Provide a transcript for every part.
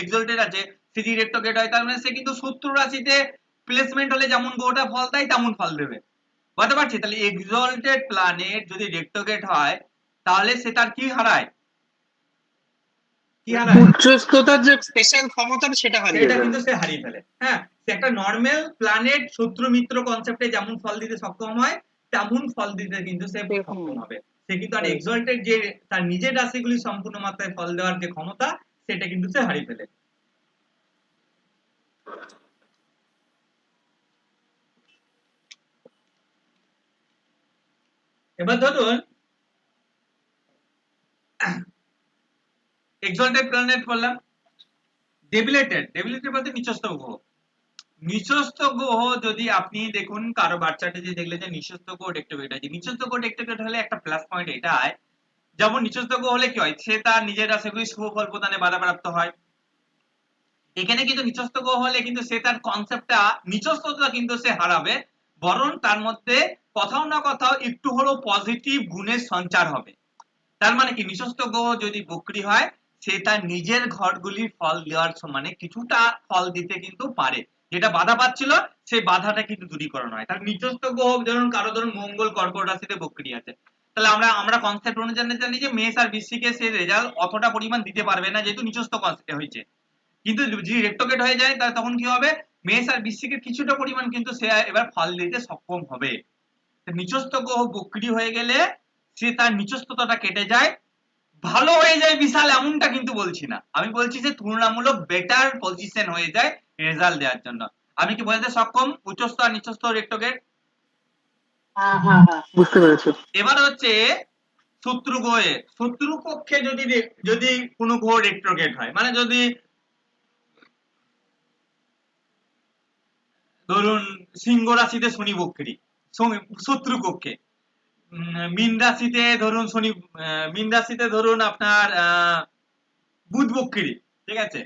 Exalted আছে, সে যদি retrograde হয় তার মানে সে কিন্তু শত্রু রাশিতে প্লেসমেন্ট হলে যেমন গ্রহটা ফল দেয় তেমন ফল দেবে। বুঝতে পারছি? তাহলে এক্সল্টেড প্ল্যানেট যদি রেট্রোগেট হয় তাহলে সে তার কি হারায়? কি হারায়? উচ্চস্ততার যে স্পেশাল ক্ষমতা সেটা হারিয়ে সেটা ফেলে। কিন্তু সে হারিয়ে ফেলে। হ্যাঁ, সে একটা নর্মাল প্ল্যানেট শত্রু মিত্র কনসেপ্টে যেমন ফল দিতে সক্ষম হয় তেমন ফল দিতে কিন্তু সে সক্ষম হবে। সে কিন্তু আর এক্সল্টেড যে তার নিজের রাশিগুলি সম্পূর্ণ মাত্রায় ফল দেওয়ার যে ক্ষমতা সেটা কিন্তু সে হারিয়ে ফেলে। এবার ধরুন এক্সল্টেড প্ল্যানেট বললাম, ডেবিলেটেড বলতে নিচস্থ গ্রহ। নিচস্থ গ্রহ যদি আপনি দেখুন কারো বাচ্চাটা যে দেখলে যে নিচস্থ গ্রহ রেট্রোগেট আছে, নিচস্থ গ্রহ রেট্রোগেট হলে একটা প্লাস পয়েন্ট এটাই, যেমন নিচস্থ গ্রহ হলে কি হয়, সে তার নিজের রাশিগুলি শুভ ফল প্রদানে বাধাপ্রাপ্ত হয়। এখানে কিন্তু নিচস্থ গ্রহ হলে কিন্তু সে তার কনসেপ্টটা নিচস্থতা কিন্তু সে হারাবে, বরং তার মধ্যে কোথাও না কোথাও একটু হলেও পজিটিভ গুণের সঞ্চার হবে। তার মানে কি, নিচস্থ গ্রহ যদি বক্রী হয় সে তার নিজের ঘরগুলির ফল দেওয়ার সমানে কিছুটা ফল দিতে কিন্তু পারে, যেটা বাধা পাচ্ছিল সেই বাধাটা কিন্তু দূরীকরণ হয়। তার নিচস্থ গ্রহ ধরুন কারো ধরুন মঙ্গল কর্কট রাশিতে বক্রী আছে, তাহলে আমরা আমরা কনসেপ্ট অনুযায়ী জানি যে মেষ আর বৃশ্চিকে সে রেজাল্ট অতটা পরিমাণ দিতে পারবে না যেহেতু নিচস্থ কনসেপ্ট হয়েছে। কিন্তু যদি রেট্রোগেট হয়ে যায় তাহলে তখন কি হবে, মেষ আর বৃশ্চিকের কিছুটা পরিমাণ কিন্তু সে এবার ফল দিতে সক্ষম হবে। নিচস্থ গ্রহ বক্রী হয়ে গেলে সে তার নিচস্থতাটা কেটে যায়, ভালো হয়ে যায় বিশাল এমনটা কিন্তু বলছি না, আমি বলছি যে তুলনামূলক বেটার পজিশন হয়ে যায় রেজাল্ট দেওয়ার জন্য। আমি কি বোঝাতে সক্ষম উচ্চস্থ আর নিচস্থ রেট্রোগেট? বুঝতে পেরেছি। এবার হচ্ছে শত্রু গ্রহে, শত্রু পক্ষে যদি যদি কোনো গ্রহ রেট্রোগেট হয়, মানে যদি ধরুন সিংহ রাশিতে শনি বক্রী শত্রু পক্ষে, মীন রাশিতে ধরুন শনি, মীন রাশিতে ধরুন আপনার বুধ বক্রী, ঠিক আছে,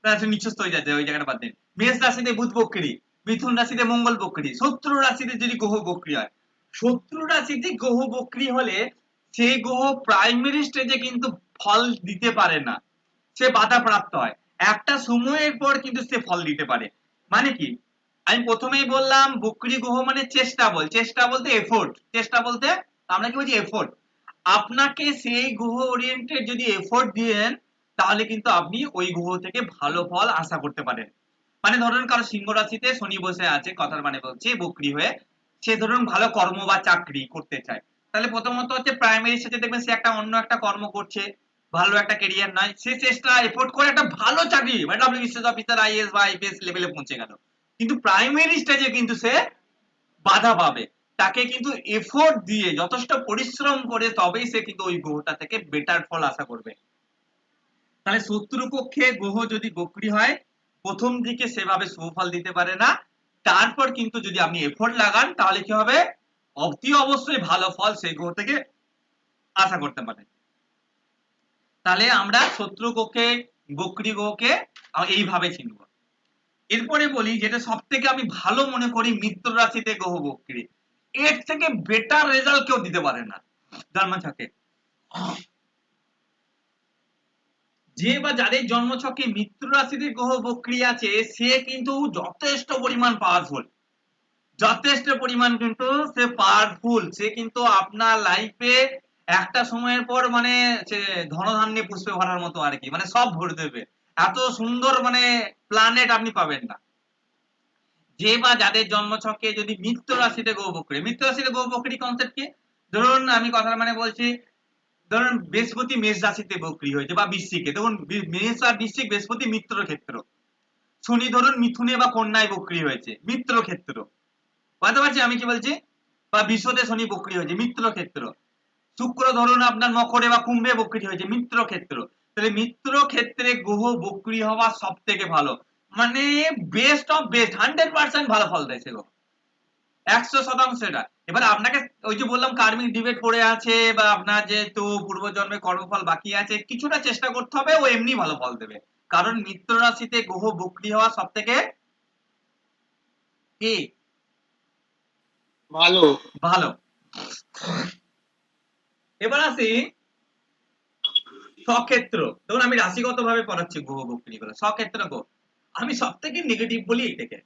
তাহলে নিচস্থ হয়ে যাচ্ছে ওই জায়গাটা বাদ দিন। মেষ রাশিতে বুধ বক্রী, মিথুন রাশিতে মঙ্গল বক্রী, শত্রু রাশিতে যদি গ্রহ বক্রী হয়, শত্রু রাশিতে গ্রহ বক্রী হলে সেই গ্রহ প্রাইমারি স্টেজে কিন্তু ফল দিতে পারে না, সে বাধা প্রাপ্ত হয়, একটা সময়ের পর কিন্তু সে ফল দিতে পারে। মানে কি, আমি প্রথমেই বললাম বক্রী গ্রহ মানে চেষ্টা বল, চেষ্টা বলতে এফোর্ট, চেষ্টা বলতে আমরা কি বলছি এফোর্ট, আপনাকে সেই গ্রহ ওরিয়েন্টেড যদি এফোর্ট দিয়েন তাহলে কিন্তু আপনি ওই গ্রহ থেকে ভালো ফল আশা করতে পারেন। মানে ধরুন কারো সিংহ রাশিতে শনি বসে আছে, কথার মানে বলছি বক্রী হয়ে, সে ধরুন ভালো কর্ম বা চাকরি করতে চায়, তাহলে প্রথমত হচ্ছে প্রাইমারি স্টেজে দেখবেন সে একটা অন্য একটা কর্ম করছে, ভালো একটা কেরিয়ার নয়, সে চেষ্টা এফোর্ট করে একটা ভালো চাকরি মানে ডব্লিউবিসিএস অফিসার আইএএস বা আইপিএস লেভেলে পৌঁছে গেল, কিন্তু প্রাইমারি স্টেজে কিন্তু সে বাধা পাবে। তাকে কিন্তু এফোর্ট দিয়ে যথেষ্ট পরিশ্রম করে তবেই সে কিন্তু ওই গ্রহটা থেকে বেটার ফল আশা করবে। তাহলে শত্রুপক্ষে গ্রহ যদি বক্রী হয় প্রথম দিকে সেভাবে সুফল দিতে পারে না, তারপর কিন্তু যদি আপনি এফোর্ট লাগান তাহলে কি হবে, অতি অবশ্যই ভালো ফল সেই গ্রহ থেকে আশা করতে পারেন। তাহলে আমরা শত্রুপক্ষে বক্রী গ্রহকে এইভাবে চিনব। এরপরে বলি যেটা সব থেকে আমি ভালো মনে করি, মিত্র রাশিতে গ্রহ বক্রী, এর থেকে বেটার রেজাল্ট কেউ দিতে পারে না জন্মছকে। যে বা যাদের জন্মছকে মিত্র রাশিতে গ্রহ বক্রী আছে সে কিন্তু যথেষ্ট পরিমাণ পাওয়ারফুল, যথেষ্ট পরিমাণ কিন্তু সে পাওয়ারফুল, সে কিন্তু আপনার লাইফে একটা সময়ের পর মানে সে ধনধান্যে পুষ্পে ভরার মতো আর কি, মানে সব ভরে দেবে, এত সুন্দর মানে প্ল্যানেট আপনি পাবেন না। যে বা যাদের জন্মছকে যদি মিত্র রাশিতে গ্রহ বক্রী, মিত্র রাশিতে গ্রহ বক্রী কনসেপ্ট কি, ধরুন আমি কথার মানে বলছি, ধরুন বৃহস্পতি মেষ রাশিতে বক্রী হয়েছে বা বৃশ্চিকে, দেখুন মেষ আর বৃশ্চিক বৃহস্পতি মিত্র ক্ষেত্র, শনি ধরুন মিথুনে বা কন্যায় বক্রী হয়েছে মিত্র ক্ষেত্র, বুঝতে পারছি আমি কি বলছি, বা বিশ্বতে শনি বক্রী হয়েছে মিত্র ক্ষেত্র, শুক্র ধরুন আপনার মকরে বা কুম্ভে বক্রী হয়েছে মিত্র ক্ষেত্র, তাহলে মিত্র ক্ষেত্রে গ্রহ বক্রী হওয়া সব থেকে ভালো, মানে বেস্ট অফ বেস্ট 100% ভালো ফল দেয় সেগুলো 100% এটা। এবার আপনাকে ওই যে বললাম কার্মিক ডিবেট পড়ে আছে বা আপনার যেহেতু পূর্বজন্মে কর্মফল বাকি আছে কিছুটা চেষ্টা করতে হবে, ও এমনি ভালো ফল দেবে, কারণ মিত্র রাশিতে গ্রহ বক্রী হওয়া সব থেকে কি ভালো। ভালো। এবার আসি সক্ষেত্র, ধরুন আমি রাশিগত ভাবে পড়াচ্ছি গ্রহ বক্রী গুলো, সক্ষেত্র গ্রহ আমি সব থেকে নেগেটিভ বলি এটাকে।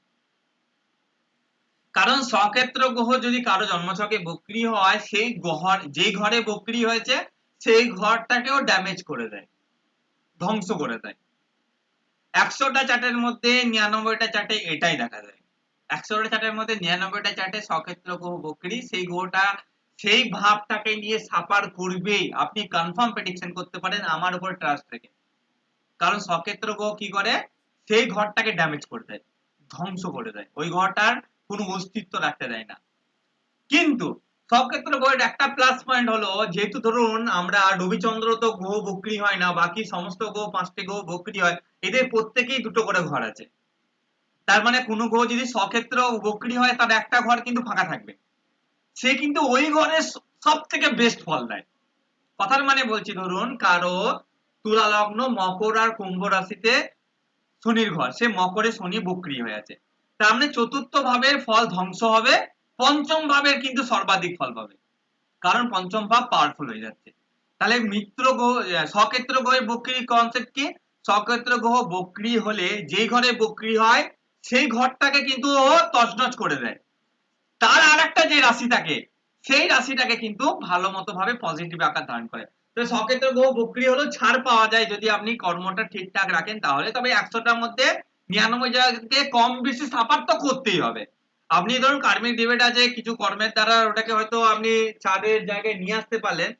কারণ সক্ষেত্র গ্রহ যদি কারো জন্মছকে বক্রী হয়, সেই গ্রহ যেই ঘরে বক্রী হয়েছে সেই ঘরটাকেও ড্যামেজ করে দেয়, ধ্বংস করে দেয়। 100টা চার্টের মধ্যে 99টা চার্টে এটাই দেখা যায়। 100টা চার্টের মধ্যে 99টা চার্টে সক্ষেত্র গ্রহ বক্রী, সেই গ্রহটা সেই ভাবটাকে নিয়ে সাফার করবেই, আপনি কনফার্ম প্রেডিকশন করতে পারেন আমার উপর ট্রাস্ট রেখে। কারণ সক্ষেত্র গ্রহ কি করে, সেই ঘরটাকে ড্যামেজ করে দেয়, ধ্বংস করে দেয়, ওই ঘরটার কোনো অস্তিত্ব রাখতে দেয় না। কিন্তু সক্ষেত্র গ্রহের একটা প্লাস পয়েন্ট হলো, যেহেতু ধরুন আমরা রবিচন্দ্র তো গ্রহ বক্রী হয় না, বাকি সমস্ত গ্রহ 5টি গ্রহ বক্রী হয়, এদের প্রত্যেকেই দুটো করে ঘর আছে। তার মানে কোনো গ্রহ যদি সক্ষেত্র বক্রী হয় তার একটা ঘর কিন্তু ফাঁকা থাকবে, সে কিন্তু ওই ঘরে সব থেকে বেস্ট ফল দেয়। কথার মানে বলছি, ধরুন কারো তুলা লগ্ন, মকর আর কুম্ভ রাশিতে শনির ঘর, সে মকরে শনি বক্রী হয়ে আছে, তার মানে চতুর্থ ভাবের ফল ধ্বংস হবে, পঞ্চম ভাবের কিন্তু সর্বাধিক ফল পাবে, কারণ পঞ্চম ভাব পাওয়ারফুল হয়ে যাচ্ছে। তাহলে মিত্র গ্রহ সক্ষেত্র গ্রহের বক্রী কনসেপ্ট কি, সক্ষেত্র গ্রহ বক্রী হলে যেই ঘরে বক্রী হয় সেই ঘরটাকে কিন্তু ও তছনছ করে দেয়, তার আর একটা যে রাশি থাকে সেই রাশিটাকে কিন্তু ভালো মতো ভাবে পজিটিভ আকার ধারণ করে। তো সক্ষেত্র গ্রহ বক্রী হলেও ছাড় পাওয়া যায় যদি আপনি কর্মটা ঠিকঠাক রাখেন, তাহলে তবে 100টার মধ্যে 99 জায়গাকে কম বেশি সাফার তো করতেই হবে। আপনি ধরুন কার্মিক ডিবেট আছে, কিছু কর্মের দ্বারা ওটাকে হয়তো আপনি ছাড়ের জায়গায় নিয়ে আসতে পারলেন,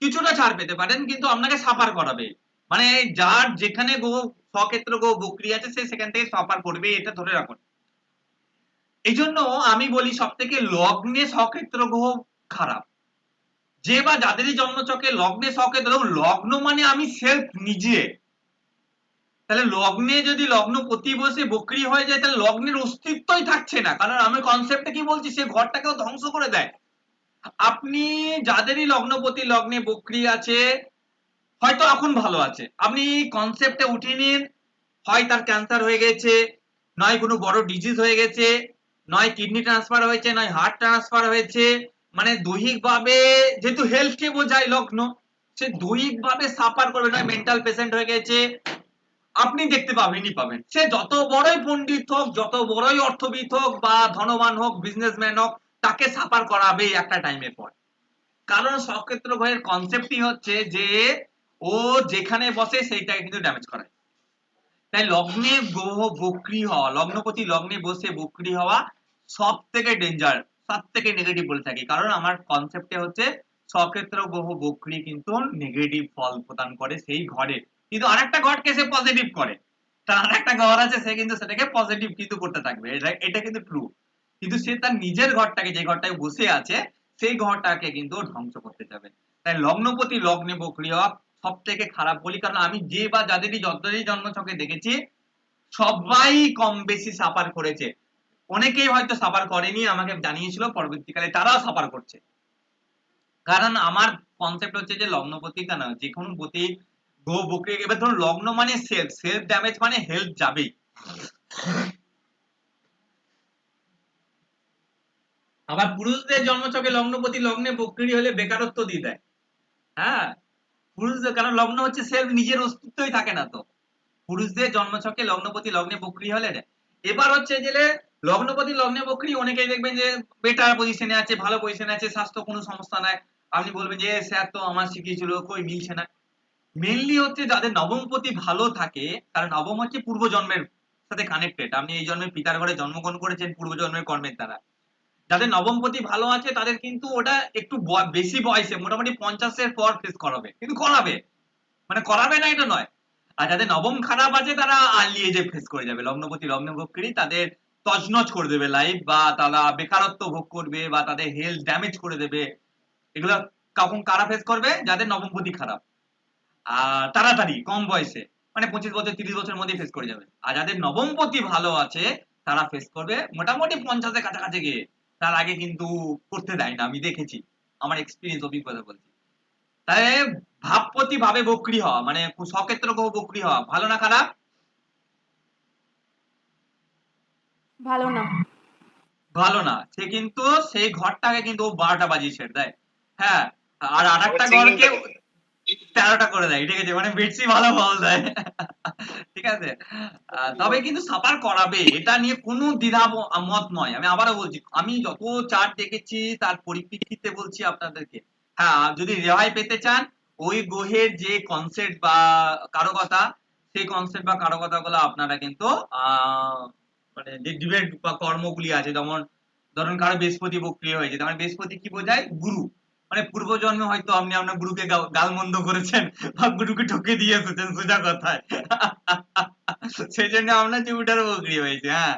কিছুটা ছাড় পেতে পারেন, কিন্তু আপনাকে সাফার করাবে। মানে যার যেখানে গ্রহ সক্ষেত্র গ্রহ বক্রী আছে সে সেখান থেকে সাফার করবে, এটা ধরে রাখুন। এই জন্য আমি বলি সব থেকে লগ্নে সক্ষেত্র গ্রহ খারাপ, যে বা যাদেরই জন্মছকে লগ্নে সক্ষেত্র, লগ্ন মানে আমি সেলফ নিজে, তাহলে লগ্নে যদি লগ্নপতি বসে বক্রী হয়ে যায় তাহলে লগ্নের অস্তিত্বই থাকছে না, কারণ আমি কনসেপ্টে কি বলছি, সে ঘরটাকেও ধ্বংস করে দেয়। আপনি যাদেরই লগ্নপতি লগ্নে বক্রী আছে হয়তো এখন ভালো আছে, আপনি কনসেপ্টে উঠিয়ে নিন, হয় তার ক্যান্সার হয়ে গেছে, নয় কোনো বড় ডিজিজ হয়ে গেছে, নয় কিডনি ট্রান্সফার হয়েছে, নয় হার্ট ট্রান্সফার হয়েছে, মানে দৈহিকভাবে, যেহেতু হেলথকে বোঝায় লগ্ন, সে দৈহিকভাবে সাফার করবে, নয় মেন্টাল পেশেন্ট হয়ে গেছে, আপনি দেখতে পাবেনই পাবেন, সে যত বড়ই পণ্ডিত হোক, যত বড়ই অর্থবিদ হোক বা ধনবান হোক, বিজনেসম্যান হোক, তাকে সাফার করাবেই একটা টাইমের পর। কারণ সক্ষেত্র গ্রহের কনসেপ্টই হচ্ছে যে ও যেখানে বসে সেইটাকে কিন্তু ড্যামেজ করায়। তাই লগ্নে গ্রহ বক্রী হওয়া, লগ্নপতি লগ্নে বসে বক্রী হওয়া সব থেকে ডেঞ্জার, সব থেকে নেগেটিভ বলে থাকি, কারণ আমার কনসেপ্টে হচ্ছে সক্ষেত্র গ্রহ বক্রী কিন্তু নেগেটিভ ফল প্রদান করে সেই ঘরে, কিন্তু আরেকটা ঘরকে সে পজিটিভ করে, তার আরেকটা ঘর আছে সে কিন্তু সেটাকে পজিটিভ কিন্তু করতে থাকবে, এটা কিন্তু ট্রু। কিন্তু সে তার নিজের ঘরটাকে, যে ঘরটায় বসে আছে সেই ঘরটাকে কিন্তু ধ্বংস করতে যাবে। তাই লগ্নপতি লগ্নে বক্রী হওয়া সব থেকে খারাপ বলি, কারণ আমি যে বা যাদেরই যতদেরই জন্মছকে দেখেছি সবাই কম বেশি সাফার করেছে, অনেকেই হয়তো সাফার করেনি, আমাকে জানিয়েছিল পরবর্তীকালে তারাও সাফার করছে। কারণ আমার কনসেপ্ট হচ্ছে যে লগ্নপতি কেন যে কোনো পতি গ্রহ বক্রী, এবার ধরুন লগ্ন মানে সেলফ, সেলফ ড্যামেজ মানে হেলথ যাবেই। আবার পুরুষদের জন্মছকে লগ্নপতি লগ্নে বক্রী হলে বেকারত্ব দিয়ে দেয়। হ্যাঁ, পুরুষদের, কারণ লগ্ন হচ্ছে সেলফ, নিজের অস্তিত্বই থাকে না তো। পুরুষদের জন্মছকে লগ্নপতি লগ্নে বক্রী হলে রে। এবার হচ্ছে যে লগ্নপতি লগ্নে বক্রী অনেকেই দেখবেন যে বেটার পজিশনে আছে, ভালো পজিশনে আছে, স্বাস্থ্য কোনো সমস্যা নাই, আপনি বলবেন যে স্যার তো আমার শিখিয়েছিল কই মিলছে না। মেনলি হচ্ছে যাদের নবমপতি ভালো থাকে, কারণ নবম হচ্ছে পূর্বজন্মের সাথে কানেক্টেড, আপনি এই জন্মে পিতার ঘরে জন্মগ্রহণ করেছেন পূর্বজন্মের কর্মের দ্বারা। যাদের নবমপতি ভালো আছে তাদের কিন্তু ওটা একটু বেশি বয়সে, মোটামুটি 50-এর পর ফেস করাবে, কিন্তু করাবে, মানে করাবে না এটা নয়। আর যাদের নবম খারাপ আছে তারা আর্লি এজে ফেস করে যাবে, লগ্নপতি লগ্ন বক্রী তাদের তছনছ করে দেবে লাইফ, বা তারা বেকারত্ব ভোগ করবে, বা তাদের হেলথ ড্যামেজ করে দেবে। এগুলো কখন কারা ফেস করবে, যাদের নবমপতি খারাপ আর তাড়াতাড়ি কম বয়সে, মানে 25 বছর 30 বছরের মধ্যে ফেস করে যাবে। আর যাদের নবমপতি ভালো আছে তারা ফেস করবে মোটামুটি 50-এর কাছাকাছি গিয়ে, তার আগে কিন্তু করতে দেয় না, আমি দেখেছি, আমার এক্সপিরিয়েন্স অভিজ্ঞতা বলছি। তাই ভাবপতি ভাবে বক্রী হওয়া মানে সক্ষেত্র গ্রহ বক্রী হওয়া ভালো না খারাপ? ভালো না। ভালো না, সে কিন্তু সেই ঘরটাকে কিন্তু ও 12টা বাজিয়ে ছেড়ে দেয়। হ্যাঁ, আর আরেকটা ঘরকে Overthinking 13টা করে দেয়, ঠিক আছে, মানে বেশি ভালো ফল দেয়। ঠিক আছে, তবে কিন্তু সাফার করাবে, এটা নিয়ে কোনো দ্বিধা মত নয়। আমি আবারও বলছি, আমি যত চার্ট দেখেছি তার পরিপ্রেক্ষিতে বলছি আপনাদেরকে। হ্যাঁ, যদি রেহাই পেতে চান, ওই গ্রহের যে কনসেপ্ট বা কারকতা, সেই কনসেপ্ট বা কারকতা গুলো আপনারা কিন্তু মানে যে ডিবেট বা কর্মগুলি আছে, যেমন ধরুন কারো বৃহস্পতি বক্রিয় হয়েছে, তার মানে বৃহস্পতি কি বোঝায়? গুরু। মানে পূর্বজন্মে হয়তো আপনি আপনার গুরুকে গালমন্দ করেছেন বা গুরুকে ঠকে দিয়ে এসেছেন সোজা কথায়। সেই জন্য আপনার জুপিটার বকরি হয়েছে। হ্যাঁ,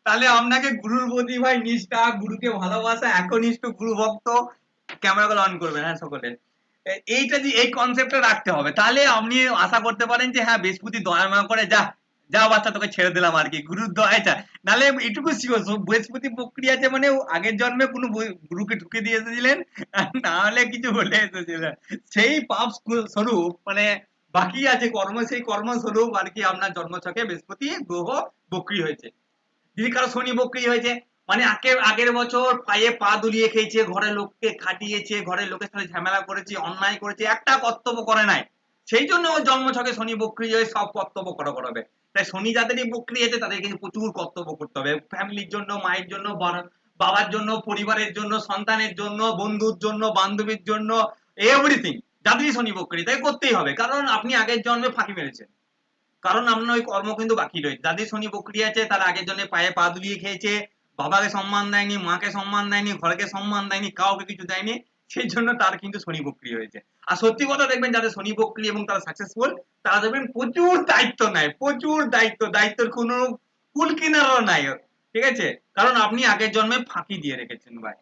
তাহলে আপনাকে গুরুর প্রতি ভাই নিষ্ঠা, গুরুকে ভালোবাসা, একনিষ্ঠ গুরু ভক্ত। ক্যামেরা গুলো অন করবেন, হ্যাঁ সকলে। এইটা যে এই কনসেপ্টটা রাখতে হবে, তাহলে আপনি আশা করতে পারেন যে হ্যাঁ বৃহস্পতি দয়া মায়া করে, যা যা বাচ্চা তোকে ছেড়ে দিলাম আর কি, গুরুর দয়ায় যা। নাহলে এটুকু শিওর, বৃহস্পতি প্রক্রিয়া আছে মানে ও আগের জন্মে কোনো গুরুকে ঢুকে দিয়ে এসেছিলেন, না হলে কিছু বলে এসেছিলেন, সেই পাপ স্বরূপ মানে বাকি আছে কর্ম, সেই কর্ম স্বরূপ আর কি আপনার জন্মছকে বৃহস্পতি গ্রহ বক্রি হয়েছে। যদি কারো শনি বক্রি হয়েছে, মানে আগের বছর পায়ে পা দুলিয়ে খেয়েছে, ঘরের লোককে খাটিয়েছে, ঘরের লোকের সাথে ঝামেলা করেছে, অন্যায় করেছে, একটা কর্তব্য করে নাই, সেই জন্য ওর জন্মছকে শনি বক্রি হয়ে সব কর্তব্য করা করাবে। তাই শনি যাদেরই বক্রি আছে তাদের কিন্তু প্রচুর কর্তব্য করতে হবে, ফ্যামিলির জন্য, মায়ের জন্য, বাবার জন্য, পরিবারের জন্য, সন্তানের জন্য, বন্ধুর জন্য, বান্ধবীর জন্য, এভরিথিং। যাদেরই শনি বক্রি তাই করতেই হবে, কারণ আপনি আগের জন্মে ফাঁকি মেরেছেন, কারণ আপনার ওই কর্ম কিন্তু বাকি রয়েছে। যাদের শনি বকরি আছে তারা আগের জন্য পায়ে পা দুলিয়ে খেয়েছে, বাবাকে সম্মান দেয়নি, মাকে সম্মান দেয়নি, ঘরকে সম্মান দেয়নি, কাউকে কিছু দেয়নি, সেই জন্য তার কিন্তু শনি বকরি হয়েছে। আর সত্যি কথা দেখবেন, যাদের শনি বকরি এবং তারা সাকসেসফুল, তারা দেখবেন প্রচুর দায়িত্ব নেয়, প্রচুর দায়িত্ব, দায়িত্বের কোনো কুল কিনারও নাই, ঠিক আছে, কারণ আপনি আগের জন্মে ফাঁকি দিয়ে রেখেছেন ভাই।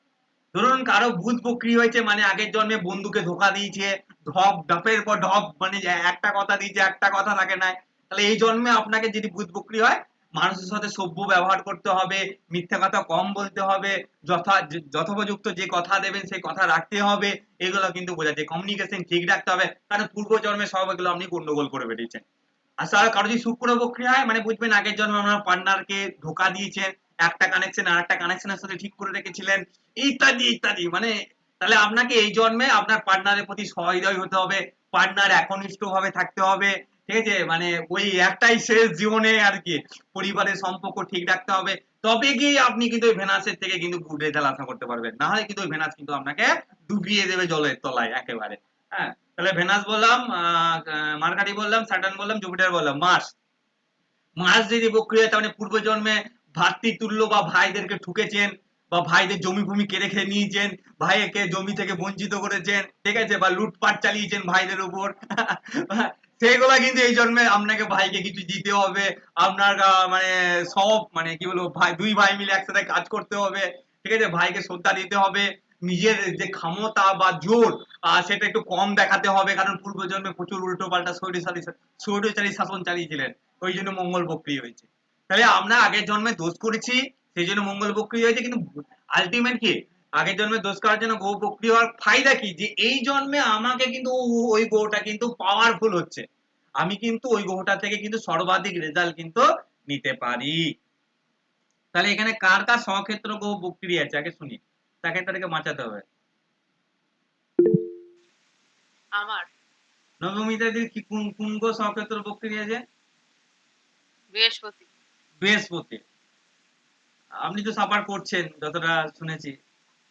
ধরুন কারো ভূত বকরি হয়েছে, মানে আগের জন্মে বন্ধুকে ধোকা দিয়েছে, ঢপ ঢপের পর ঢপ, মানে একটা কথা দিয়েছে, একটা কথা রাখে নাই, তাহলে এই জন্মে আপনাকে যদি ভূত বকরি হয়, মানুষের সাথে সভ্য ব্যবহার করতে হবে, মিথ্যা কথা কম বলতে হবে, যথোপযুক্ত যে কথা দেবেন সেই কথা রাখতে হবে, এগুলো কিন্তু বোঝাচ্ছে। কমিউনিকেশন ঠিক রাখতে হবে, কারণ পূর্ব জন্মে সব এগুলো আপনি গন্ডগোল করে বেরিয়েছেন। আর স্যার কারো যদি শুক্র বক্রি হয়, মানে বুঝবেন আগের জন্মে আপনার পার্টনারকে ধোকা দিয়েছেন, একটা কানেকশন আর একটা কানেকশনের সাথে ঠিক করে রেখেছিলেন, ইত্যাদি ইত্যাদি। মানে তাহলে আপনাকে এই জন্মে আপনার পার্টনারের প্রতি সহৃদয় হতে হবে, পার্টনার একনিষ্ঠ ভাবে থাকতে হবে, ঠিক আছে, মানে ওই একটাই শেষ জীবনে আর কি, পরিবারের সম্পর্ক ঠিক রাখতে হবে, তবে গিয়ে আপনি কিন্তু ওই ভেনাসের থেকে কিন্তু গুড রেজাল্ট আশা করতে পারবেন, না হলে কিন্তু ওই ভেনাস কিন্তু আপনাকে ডুবিয়ে দেবে জলের তলায় একেবারে। হ্যাঁ, তাহলে ভেনাস বললাম, মার্কারি বললাম, স্যাটার্ন বললাম, জুপিটার বললাম, মার্স। মার্স যদি বক্রি হয়, তার মানে পূর্বজন্মে ভ্রাতৃতুল্য বা ভাইদেরকে ঠুকেছেন, বা ভাইদের জমি ফমি কেড়ে খেয়ে নিয়েছেন, ভাইকে জমি থেকে বঞ্চিত করেছেন, ঠিক আছে, বা লুটপাট চালিয়েছেন ভাইদের উপর। সেগুলা কিন্তু এই জন্মে আপনাকে ভাইকে কিছু দিতে হবে, আপনার মানে সব মানে কি বলবো, ভাই দুই ভাই মিলে একসাথে কাজ করতে হবে, ঠিক আছে, ভাইকে শ্রদ্ধা দিতে হবে, নিজের যে ক্ষমতা বা জোর সেটা একটু কম দেখাতে হবে, কারণ পূর্বজন্মে প্রচুর উল্টো পাল্টা স্বৈরচারী শাসন চালিয়েছিলেন, ওই জন্য মঙ্গল বক্রি হয়েছে। তাহলে আমরা আগের জন্মে দোষ করেছি, সেই জন্য মঙ্গল বক্রি হয়েছে, কিন্তু আলটিমেট কি, আগের জন্মে দোষ করার জন্য গ্রহ বক্রি হওয়ার ফায়দা কি, যে এই জন্মে আমাকে কিন্তু ওই গ্রহটা কিন্তু পাওয়ারফুল হচ্ছে, আমি কিন্তু ওই গ্রহটা থেকে কিন্তু সর্বাধিক রেজাল্ট কিন্তু নিতে পারি। তাহলে এখানে কার কার সক্ষেত্র গ্রহ বক্রি আছে আগে শুনি, তাকে তাদেরকে বাঁচাতে হবে। আমার নবমিতাদির কি কোন কোন গ্রহ সক্ষেত্র বক্রি আছে? বৃহস্পতি। বৃহস্পতি। আপনি তো সাফার করছেন যতটা শুনেছি,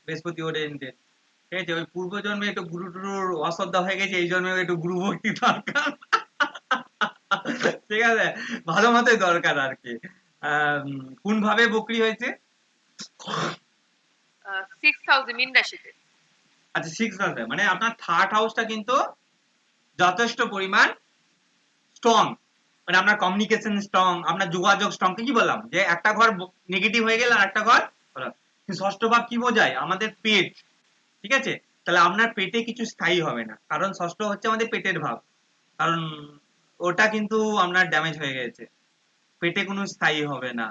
বৃহস্পতি ওরিয়েন্টেড, ঠিক আছে, ওই পূর্বজন্মে একটু গুরু টুরুর অশ্রদ্ধা হয়ে গেছে, এই জন্মে একটু গুরু ভক্তি দরকার। ঠিক আছে, ভালো মতোই দরকার আর কি। কোন ভাবে বকরি হয়েছে? 6th হাউসে, মীন রাশিতে। আচ্ছা, 6 হাউসে, মানে আপনার থার্ড হাউসটা কিন্তু যথেষ্ট পরিমাণ স্ট্রং, মানে আপনার কমিউনিকেশন স্ট্রং, আপনার যোগাযোগ স্ট্রং। কি বললাম যে একটা ঘর নেগেটিভ হয়ে গেলে আর একটা ঘর ভালো। ষষ্ঠ ভাব কি বোঝায়? আমাদের পেট, ঠিক আছে, তাহলে আপনার পেটে কিছু স্থায়ী হবে না, কারণ ষষ্ঠ হচ্ছে আমাদের পেটের ভাব, কারণ ওটা কিন্তু আপনার ড্যামেজ হয়ে গেছে, পেটে কোনো স্থায়ী হবে না।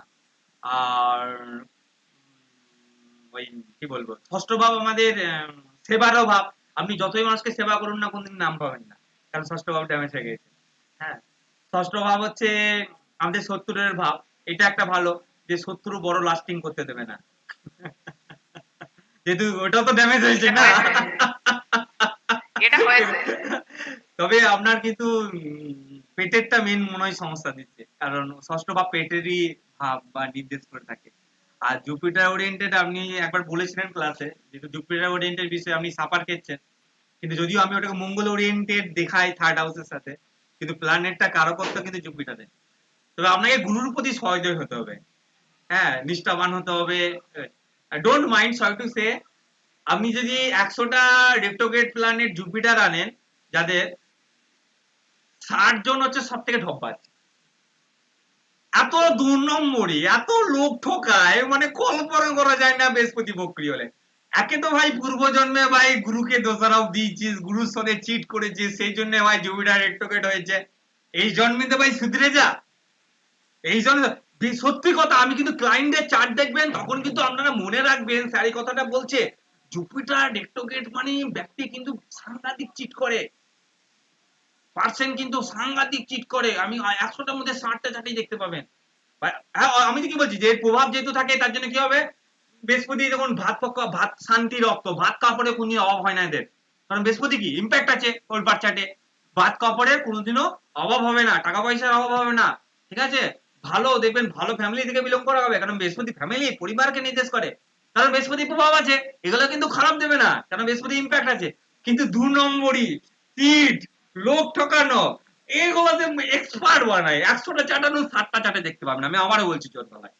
আর ওই কি বলবো, ষষ্ঠ ভাব আমাদের সেবারও ভাব, আপনি যতই মানুষকে সেবা করুন না কোনদিন নাম পাবেন না, কারণ ষষ্ঠ ভাব ড্যামেজ হয়ে গেছে। হ্যাঁ, ষষ্ঠ ভাব হচ্ছে আমাদের শত্রুরের ভাব, এটা একটা ভালো, যে শত্রু বড় লাস্টিং করতে দেবে না, যেহেতু ওটা তো ড্যামেজ হয়েছে এটা না। হয়েছে। এটা হয়েছে। তবে আপনার কিন্তু পেটেরটা মেন মনে হয় সমস্যা দিচ্ছে, কারণ ষষ্ঠ ভাব পেটেরই ভাব বা নির্দেশ করে থাকে। আর জুপিটার ওরিয়েন্টেড আপনি একবার বলেছিলেন ক্লাসে, যেহেতু জুপিটার ওরিয়েন্টেড বিষয়ে আপনি সাপার খেচ্ছেন, কিন্তু যদিও আমি ওটাকে মঙ্গল ওরিয়েন্টেড দেখাই থার্ড হাউসের সাথে, কিন্তু প্ল্যানেটটা কারকত্ব কিন্তু জুপিটারে। তবে আপনাকে গুরুর প্রতি সহৃদয় হতে হবে, হ্যাঁ, নিষ্ঠাবান হতে হবে। Don't mind, sorry to say, আপনি যদি 100টা রেট্রোগ্রেড প্ল্যানেট জুপিটার আনেন, যাদের 60 জন হচ্ছে সব থেকে ঢপবাজ, এত 2 নম্বরই, এত লোক ঠকায়, মানে কল্পনা করা যায় না বৃহস্পতি বক্রী হলে। একে তো ভাই পূর্বজন্মে ভাই গুরুকে দোষারোপ দিয়েছিস, গুরুর সাথে চিট করেছিস, সেই জন্য ভাই জুপিটার রেট্রোগ্রেড হয়েছে। এই জন্মে তো ভাই সুধরে যা, এই জন্য সত্যি কথা। আমি কিন্তু ক্লায়েন্টের চার্ট দেখবেন, তখন কিন্তু আপনারা মনে রাখবেন স্যার এই কথাটা বলছে, জুপিটার রেট্রোগ্রেড মানে ব্যক্তি কিন্তু সাংঘাতিক চিট করে, পার্সেন্ট কিন্তু সাংঘাতিক চিট করে। আমি 100টার মধ্যে 60টা চাকরি দেখতে পাবেন। হ্যাঁ, আমি তো কি বলছি যে এর প্রভাব যেহেতু থাকে, তার জন্য কি হবে, বৃহস্পতি যখন ভাত শান্তি রক্ত, ভাত কাপড়ে কোনদিন অভাব হয় না এদের, কারণ বৃহস্পতি কি ইম্প্যাক্ট আছে ওর বাচ্চাটে, ভাত কাপড়ের কোনোদিনও অভাব হবে না, টাকা পয়সার অভাব হবে না, ঠিক আছে। ভালো দেখবেন, ভালো ফ্যামিলি থেকে বিলং করা হবে, কারণ বৃহস্পতি ফ্যামিলি পরিবারকে নির্দেশ করে, কারণ বৃহস্পতি প্রভাব আছে, এগুলো কিন্তু খারাপ দেবে না, কারণ বৃহস্পতি ইম্প্যাক্ট আছে। কিন্তু 2 নম্বরই চিট, লোক ঠকানো, এগুলোতে এক্সপার্ট বানায়, 100টা চাটানো 60টা চাটে দেখতে পাবেন, আমি আবারও বলছি জোর গলায়।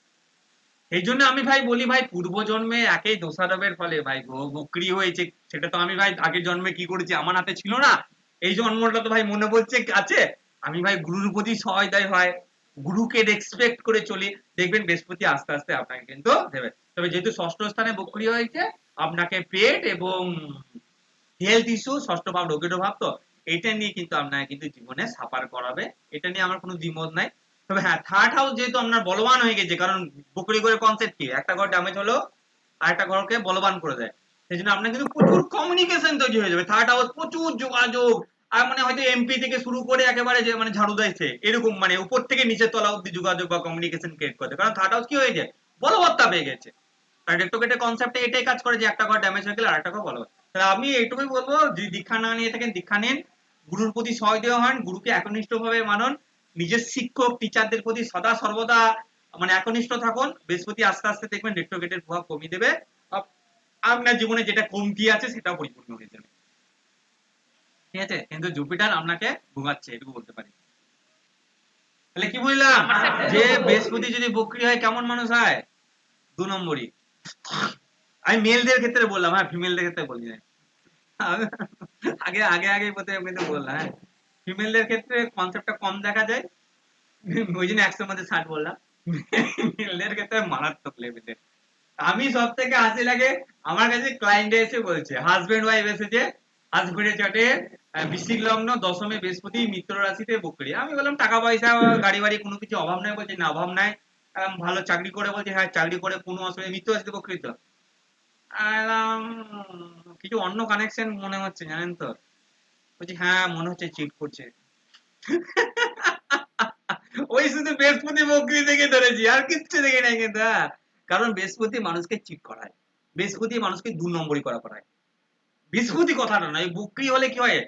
এই জন্য আমি ভাই বলি ভাই, পূর্বজন্মে একই দোষারোপের ফলে ভাই বকরি হয়েছে, সেটা তো আমি ভাই আগের জন্মে কি করেছি আমার হাতে ছিল না, এই জন্মটা তো ভাই মনে পড়ছে আছে। আমি ভাই গুরুর প্রতি সহায়তায় হয়, গুরুকে রেসপেক্ট করে চলি, দেখবেন বৃহস্পতি আস্তে আস্তে আপনাকে কিন্তু দেবে। তবে যেহেতু ষষ্ঠ স্থানে বকরি হয়েছে, আপনাকে পেট এবং হেলথ ইস্যু, ষষ্ঠ ভাব রোগের ভাব, তো এটা নিয়ে কিন্তু আপনাকে কিন্তু জীবনে সাফার করাবে, এটা নিয়ে আমার কোনো দ্বিমত নাই। তবে হ্যাঁ, থার্ড হাউস যেহেতু আপনার বলবান হয়ে গেছে, কারণ বকরি করে কনসেপ্ট কি, একটা ঘর ড্যামেজ হলো আর একটা ঘরকে বলবান করে দেয়, সেই জন্য আপনার কিন্তু প্রচুর কমিউনিকেশন তৈরি হয়ে যাবে, থার্ড হাউস প্রচুর যোগাযোগ। আর মানে হয়তো এমপি থেকে শুরু করে একেবারে যে মানে ঝাড়ু দেয়ছে এরকম, মানে উপর থেকে নিচের তলা অব্দি যোগাযোগ বা কমিউনিকেশন ক্রিয়েট করে, কারণ থার্ড হাউস কি হয়ে যায়, বলবত্তা পেয়ে গেছে। আর রেট্রোগেটের কনসেপ্টে এটাই কাজ করে যে একটা ঘর ড্যামেজ হয়ে গেলে আর একটা ঘর বলবৎ। তাহলে আমি এইটুকুই বলবো, যদি দীক্ষা না নিয়ে থাকেন দীক্ষা নিন, গুরুর প্রতি সহৃদয় হন, গুরুকে একনিষ্ঠভাবে মানুন, নিজের শিক্ষক টিচারদের প্রতি সদা সর্বদা মানে একনিষ্ঠ থাকুন, বৃহস্পতি আস্তে আস্তে দেখবেন রেট্রোগেটের প্রভাব কমিয়ে দেবে, আপনার জীবনে যেটা কমতি আছে সেটাও পরিপূর্ণ হয়ে যাবে, ঠিক আছে। কিন্তু জুপিটার আপনাকে ভোগাচ্ছে, এটুকু বলতে পারি। তাহলে কি বললাম, যে বৃহস্পতি যদি বক্রি হয় কেমন মানুষ হয়, 2 নম্বরই। আমি মেলদের ক্ষেত্রে বললাম, হ্যাঁ, ফিমেলদের ক্ষেত্রে বলি না। আগে আগে আগে প্রথমে কিন্তু বললাম, হ্যাঁ, ফিমেলদের ক্ষেত্রে কনসেপ্টটা কম দেখা যায়, ওই জন্য 100 মধ্যে 60 বললাম। মেলদের ক্ষেত্রে মারাত্মক লেভেলের। আমি সব থেকে হাসি লাগে, আমার কাছে ক্লায়েন্ট এসে বলছে, হাজবেন্ড ওয়াইফ এসেছে, হাজবেন্ডের চাটে বৃশ্চিক লগ্ন, দশমে বৃহস্পতি, মিত্র রাশিতে বকরি। আমি বললাম টাকা পয়সা গাড়ি বাড়ি কোনো কিছু অভাব নাই, বলছে না অভাব নাই। ভালো চাকরি করে, বলছে হ্যাঁ চাকরি করে, কোনো অসুবিধা, মিত্র রাশিতে বকরি তো। কিছু অন্য কানেকশন মনে হচ্ছে জানেন তো, বলছি হ্যাঁ মনে হচ্ছে চিট করছে। ওই শুধু বৃহস্পতি বকরি দেখে ধরেছি, আর কিচ্ছু দেখে নাই কিন্তু। হ্যাঁ, কারণ বৃহস্পতি মানুষকে চিট করায়, বৃহস্পতি মানুষকে 2 নম্বরই করা করায়। বৃহস্পতি কথাটা নয়, বকরি হলে কি হয়,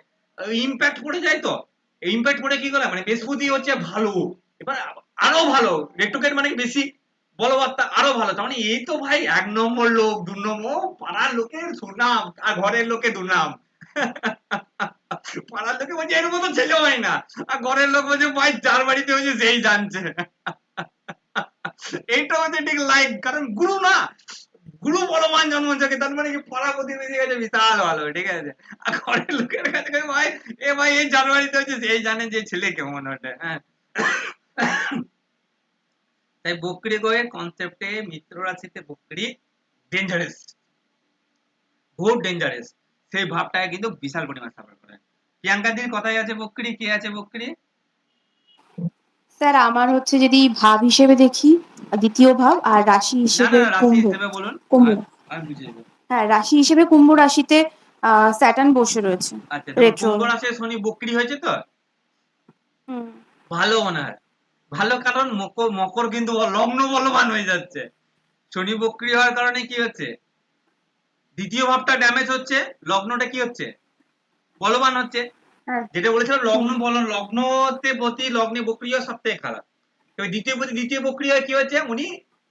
ইম্প্যাক্ট পড়ে যায়, তো ইম্প্যাক্ট পড়ে কি করে, মানে বৃহস্পতি হচ্ছে ভালো, এবার আরো ভালো, রেট্রোগেট মানে বেশি বলবার্তা আরো ভালো, তার মানে এই তো ভাই 1 নম্বর লোক, 2 নম্বর, পাড়ার লোকের সুনাম আর ঘরের লোকে দুনাম। পাড়ার লোকে বলছে এর মতো ছেলে হয় না, আর ঘরের লোক বলছে ভাই যার বাড়িতে হয়েছে সেই জানছে। এইটা হচ্ছে ঠিক লাইক, কারণ গুরু না, গুরু বলবান জন্ম থেকে, তার মানে কি পাড়া প্রতিবেশীর কাছে বিশাল ভালো, ঠিক আছে। আর ঘরের লোকের কাছে ভাই, এ ভাই এই যার বাড়িতে হয়েছে সেই জানে যে ছেলে কেমন ওঠে, হ্যাঁ। তাই বকরি গোয়ে কনসেপ্টে মিত্র রাশিতে বকরি ডেঞ্জারাস, বহুত ডেঞ্জারাস, সেই ভাবটাকে কিন্তু বিশাল পরিমাণ সাফার করে। প্রিয়াঙ্কাদির কথাই আছে বকরি, কে আছে বকরি? স্যার আমার হচ্ছে যদি ভাব হিসেবে দেখি, দ্বিতীয় ভাব, আর রাশি না হিসেবে না, রাশি কুম্ভ। হিসেবে বলুন, কুম্ভ, আমি বুঝিয়ে দেবো। হ্যাঁ রাশি হিসেবে কুম্ভ রাশিতে স্যাটার্ন বসে রয়েছে আচ্ছা, তারপর রেট্রো। কুম্ভ রাশি শনি বকরি হয়েছে তো, হুম। ভালো মনে হয়, ভালো, কারণ মকর, মকর কিন্তু লগ্ন বলবান হয়ে যাচ্ছে, শনি বকরি হওয়ার কারণে কি হচ্ছে, দ্বিতীয় ভাবটা ড্যামেজ হচ্ছে, লগ্নটা কি হচ্ছে, বলবান হচ্ছে, হ্যাঁ। যেটা বলেছিলাম লগ্ন বলন, লগ্নতে প্রতি লগ্নে বকরি হওয়া সব থেকে খারাপ। এবার দ্বিতীয় বকরি হয় কি হচ্ছে, উনি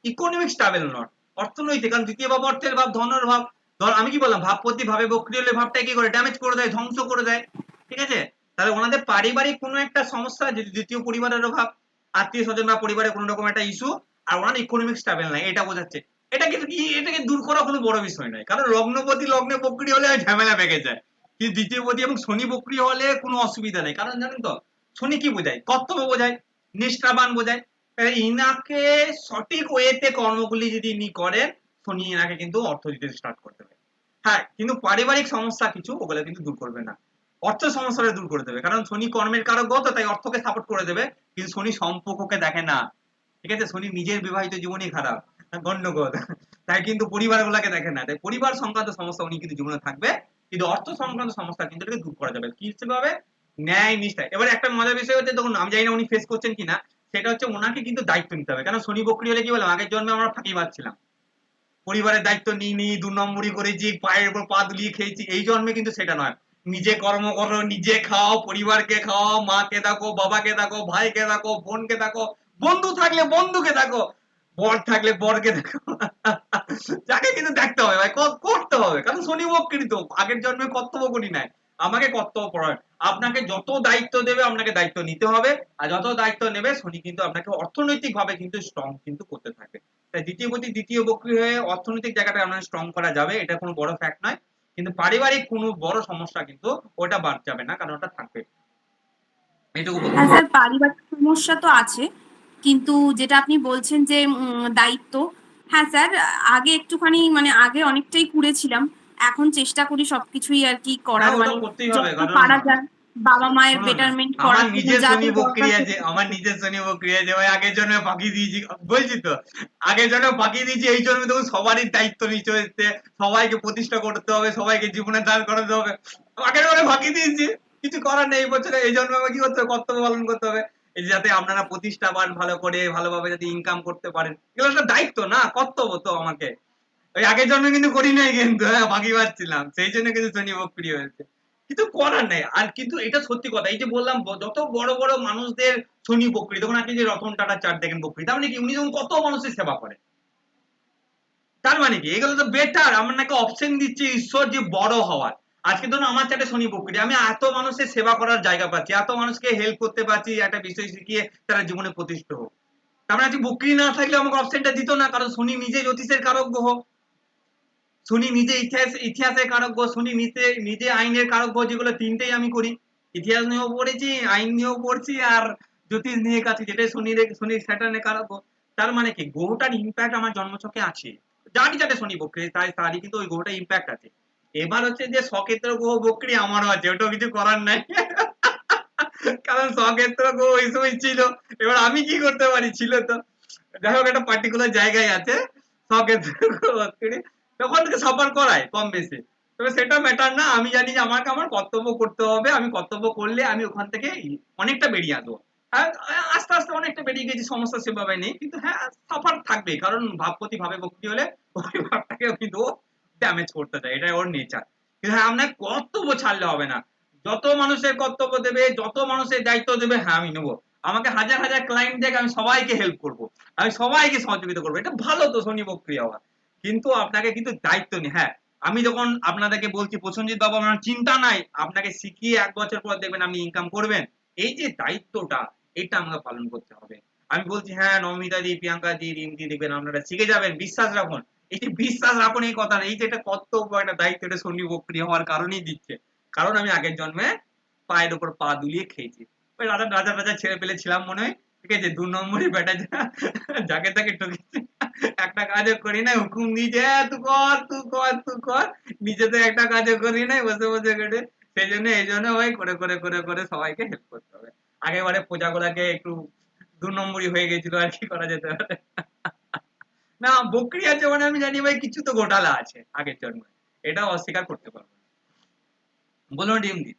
ইকোনমিক স্টেবল নন, অর্থনৈতিক, কারণ দ্বিতীয় ভাব অর্থের ভাব, ধনের ভাব। ধর আমি কি বললাম, ভাবপতি ভাবে বকরি হলে ভাবটা কি করে, ড্যামেজ করে দেয়, ধ্বংস করে দেয়। ঠিক আছে, তাহলে ওনাদের পারিবারিক কোনো একটা সমস্যা, যদি দ্বিতীয় পরিবারের অভাব, আত্মীয় স্বজন বা পরিবারে কোনো রকম একটা ইস্যু, আর ওনার ইকোনমিক স্টেবল নাই, এটা বোঝাচ্ছে। এটাকে দূর করা কোনো বড় বিষয় নয়, কারণ লগ্নপতি লগ্নে বকরি হলে ঝামেলা পেকে যায়। কিন্তু দ্বিতীয়পতি এবং শনি বকরি হলে কোনো অসুবিধা নেই, কারণ জানেন তো শনি কি বোঝায়, কর্তব্য বোঝায়, নিষ্ঠাবান বোঝায়। ইনাকে সঠিক ওয়েতে কর্মগুলি যদি ইনি করেন, শনি ইনাকে কিন্তু অর্থ দিতে স্টার্ট করতে হবে। হ্যাঁ, কিন্তু পারিবারিক সমস্যা কিছু ওগুলো কিন্তু দূর করবে না, অর্থ সমস্যাটা দূর করে দেবে, কারণ শনি কর্মের কারক গ্রহ, তো তাই অর্থকে সাপোর্ট করে দেবে। কিন্তু শনি সম্পর্ককে দেখে না। ঠিক আছে, শনি নিজের বিবাহিত জীবনই খারাপ, গন্ডগোল, তাই কিন্তু পরিবার গুলাকে দেখে না। তাই পরিবার সংক্রান্ত সমস্যা উনি কিন্তু জীবনে থাকবে, কিন্তু অর্থ সংক্রান্ত সমস্যা কিন্তু এটাকে দূর করা যাবে কিভাবে, ন্যায় নিষ্ঠায়। এবার একটা মজার বিষয় হচ্ছে, দেখুন আমি জানি না উনি ফেস করছেন কিনা, সেটা হচ্ছে ওনাকে কিন্তু দায়িত্ব নিতে হবে। কেন, শনি বকরি হলে কি বললাম, আগের জন্মে আমরা ফাঁকিবাজ ছিলাম, পরিবারের দায়িত্ব নিইনি, ২ নম্বরই করেছি, পায়ের উপর পা দুলিয়ে খেয়েছি। এই জন্মে কিন্তু সেটা নয়, নিজে কর্ম করো, নিজে খাও, পরিবারকে খাও, মাকে দেখো, বাবাকে দেখো, ভাইকে দেখো, বোনকে দেখো, বন্ধু থাকলে বন্ধুকে দেখো, বর থাকলে বরকে দেখো। যাকে কিন্তু দেখতে হবে ভাই, করতে হবে, কারণ শনি বকরি তো আগের জন্মে কর্তব্য করি নাই, আমাকে কর্তব্য পরায়ণ। আপনাকে যত দায়িত্ব দেবে আপনাকে দায়িত্ব নিতে হবে, আর যত দায়িত্ব নেবে শনি কিন্তু আপনাকে অর্থনৈতিক ভাবে কিন্তু স্ট্রং কিন্তু করতে থাকবে। তাই দ্বিতীয় বকরি হয়ে অর্থনৈতিক জায়গাটা আপনার স্ট্রং করা যাবে, এটা কোনো বড় ফ্যাক্ট নয়। কিন্তু পারিবারিক কোনো বড় সমস্যা কিন্তু ওটা বাদ যাবে না, কারণ ওটা থাকবে। এইটুকু বলতে হ্যাঁ পারি। স্যার, পারিবারিক সমস্যা তো আছে, কিন্তু যেটা আপনি বলছেন যে দায়িত্ব, হ্যাঁ স্যার, আগে একটুখানি মানে আগে অনেকটাই কুড়েছিলাম, এখন চেষ্টা করি সবকিছুই আর কি হ্যাঁ, করার, ওটা মানে করতেই হবে, যত কারণ পারা যায় বাবা মায়ের শুনুন না, বেটারমেন্ট আমার করার জন্য নিজের যা শনি যা বকরি দরকার আছে, সেটা আমার নিজের শনি বকরি আছে ভাই, আগের জন্মে ফাঁকি দিয়েছি, বলছি তো, আগের জন্মে ফাঁকি দিয়েছি, এই জন্মে দেখুন সবারই দায়িত্ব নিতে হচ্ছে, সবাইকে প্রতিষ্ঠা করতে হবে, সবাইকে জীবনে দাঁড় করাতে হবে। আগের বারে ফাঁকি দিয়েছি, কিছু করার নেই, এই বছরে এই জন্মে আমাকে কি করতে হবে, কর্তব্য পালন করতে হবে, এই যে যাতে আপনারা প্রতিষ্ঠা পান ভালো করে, ভালোভাবে যাতে ইনকাম করতে পারেন, এগুলো একটা দায়িত্ব না, কর্তব্য তো আমাকে। ওই আগের জন্মে কিন্তু করি নাই, কিন্তু হ্যাঁ ফাঁকি পাচ্ছিলাম, সেই জন্য কিন্তু শনি বকরি হয়েছে, কিছু করার নেই। আর কিন্তু এটা সত্যি কথা, এই যে বললাম যত বড় বড় মানুষদের শনি বকরি, তখন আপনি যে রতন টাটা চার্ট দেখেন বকরি, তার মানে কি উনি যখন কত মানুষের সেবা করেন, তার মানে কি এগুলো তো বেটার, আমার নাকি অপশন দিচ্ছে ঈশ্বর যে বড় হওয়ার। আজকে ধরুন আমার চাটে শনি বকরি, আমি এত মানুষের সেবা করার জায়গা পাচ্ছি, এত মানুষকে হেল্প করতে পারছি, একটা বিষয় শিখিয়ে তারা জীবনে প্রতিষ্ঠিত হোক। তার মানে আজকে বকরি না থাকলে আমাকে অপশনটা দিত না, কারণ শনি নিজে জ্যোতিষের কারক গ্রহ, শনি নিজে ইতিহাসের কারক গ্রহ, শনি নিজে আইনের কারক গ্রহ, যেগুলো তিনটেই আমি করি, ইতিহাস নিয়েও পড়েছি, আইন নিয়েও পড়ছি, আর জ্যোতিষ নিয়ে কাছে, যেটাই শনি স্যাটার্নের কারক গ্রহ। তার মানে কি গ্রহটার ইম্প্যাক্ট আমার জন্মছকে আছে, যারই যাতে শনি বকরি তারই কিন্তু ওই গ্রহটার ইম্প্যাক্ট আছে। এবার হচ্ছে যে সক্ষেত্র গ্রহ বকরি আমারও আছে, ওটাও কিছু করার নাই। কারণ সক্ষেত্র গ্রহ ওই সময় ছিল, এবার আমি কি করতে পারি, ছিল তো, যাই হোক একটা পার্টিকুলার জায়গায় আছে সক্ষেত্র গ্রহ বকরি, তখন থেকে সাফার করায় কম বেশি। তবে সেটা ম্যাটার না, আমি জানি যে আমাকে আমার কর্তব্য করতে হবে, আমি কর্তব্য করলে আমি ওখান থেকে অনেকটা বেরিয়ে আসবো। আর আস্তে আস্তে অনেকটা বেরিয়ে গেছি, সমস্যা সেভাবে নেই, কিন্তু হ্যাঁ সাফার থাকবে, কারণ ভাবপতি ভাবে ভক্তি হলে ওই ভাবটাকেও কিন্তু ড্যামেজ করতে চায়, এটা ওর নেচার। কিন্তু হ্যাঁ আপনার কর্তব্য ছাড়লে হবে না, যত মানুষের কর্তব্য দেবে, যত মানুষের দায়িত্ব দেবে, হ্যাঁ আমি নেবো, আমাকে হাজার হাজার ক্লায়েন্ট দেখ, আমি সবাইকে হেল্প করবো, আমি সবাইকে সহযোগিতা করবো, এটা ভালো তো শনি বকরি হওয়া। কিন্তু আপনাকে কিন্তু দায়িত্ব নিয়ে, হ্যাঁ আমি যখন আপনাদেরকে বলছি প্রসেনজিৎ বাবু আপনার চিন্তা নাই, আপনাকে শিখিয়ে ১ বছর পর দেখবেন আপনি ইনকাম করবেন, এই যে দায়িত্বটা, এটা আমাকে পালন করতে হবে। আমি বলছি হ্যাঁ নমিতা দি, প্রিয়াঙ্কা দি, রিমকি দেখবেন আপনারা শিখে যাবেন, বিশ্বাস রাখুন, এই যে বিশ্বাস রাখুন এই কথা, এই যে এটা কর্তব্য, একটা দায়িত্ব, এটা শনি বকরি হওয়ার কারণেই দিচ্ছে, কারণ আমি আগের জন্মে পায়ের উপর পা দুলিয়ে খেয়েছি, ওই রাজা রাজা রাজা ছেড়ে পেলে ছিলাম মনে হয়। ঠিক আছে, ২ নম্বরই বেটা যাকে তাকে ঠকেছে, একটা কাজও করি নাই, হুকুম দিয়েছে তুই কর তুই কর তুই কর, নিজে তো একটা কাজও করি নাই, বসে বসে কেটে। সেই জন্য এই জন্য ভাই করে করে করে করে সবাইকে হেল্প করতে হবে। আগেবারে প্রজাগুলাকে একটু ২ নম্বরই হয়ে গেছিল, আর কি করা যেতে পারে। না বকরি আছে মানে আমি জানি ভাই কিছু তো ঘোটালা আছে আগের জন্মে, এটা অস্বীকার করতে পারবো না। বলুন ডিমডি।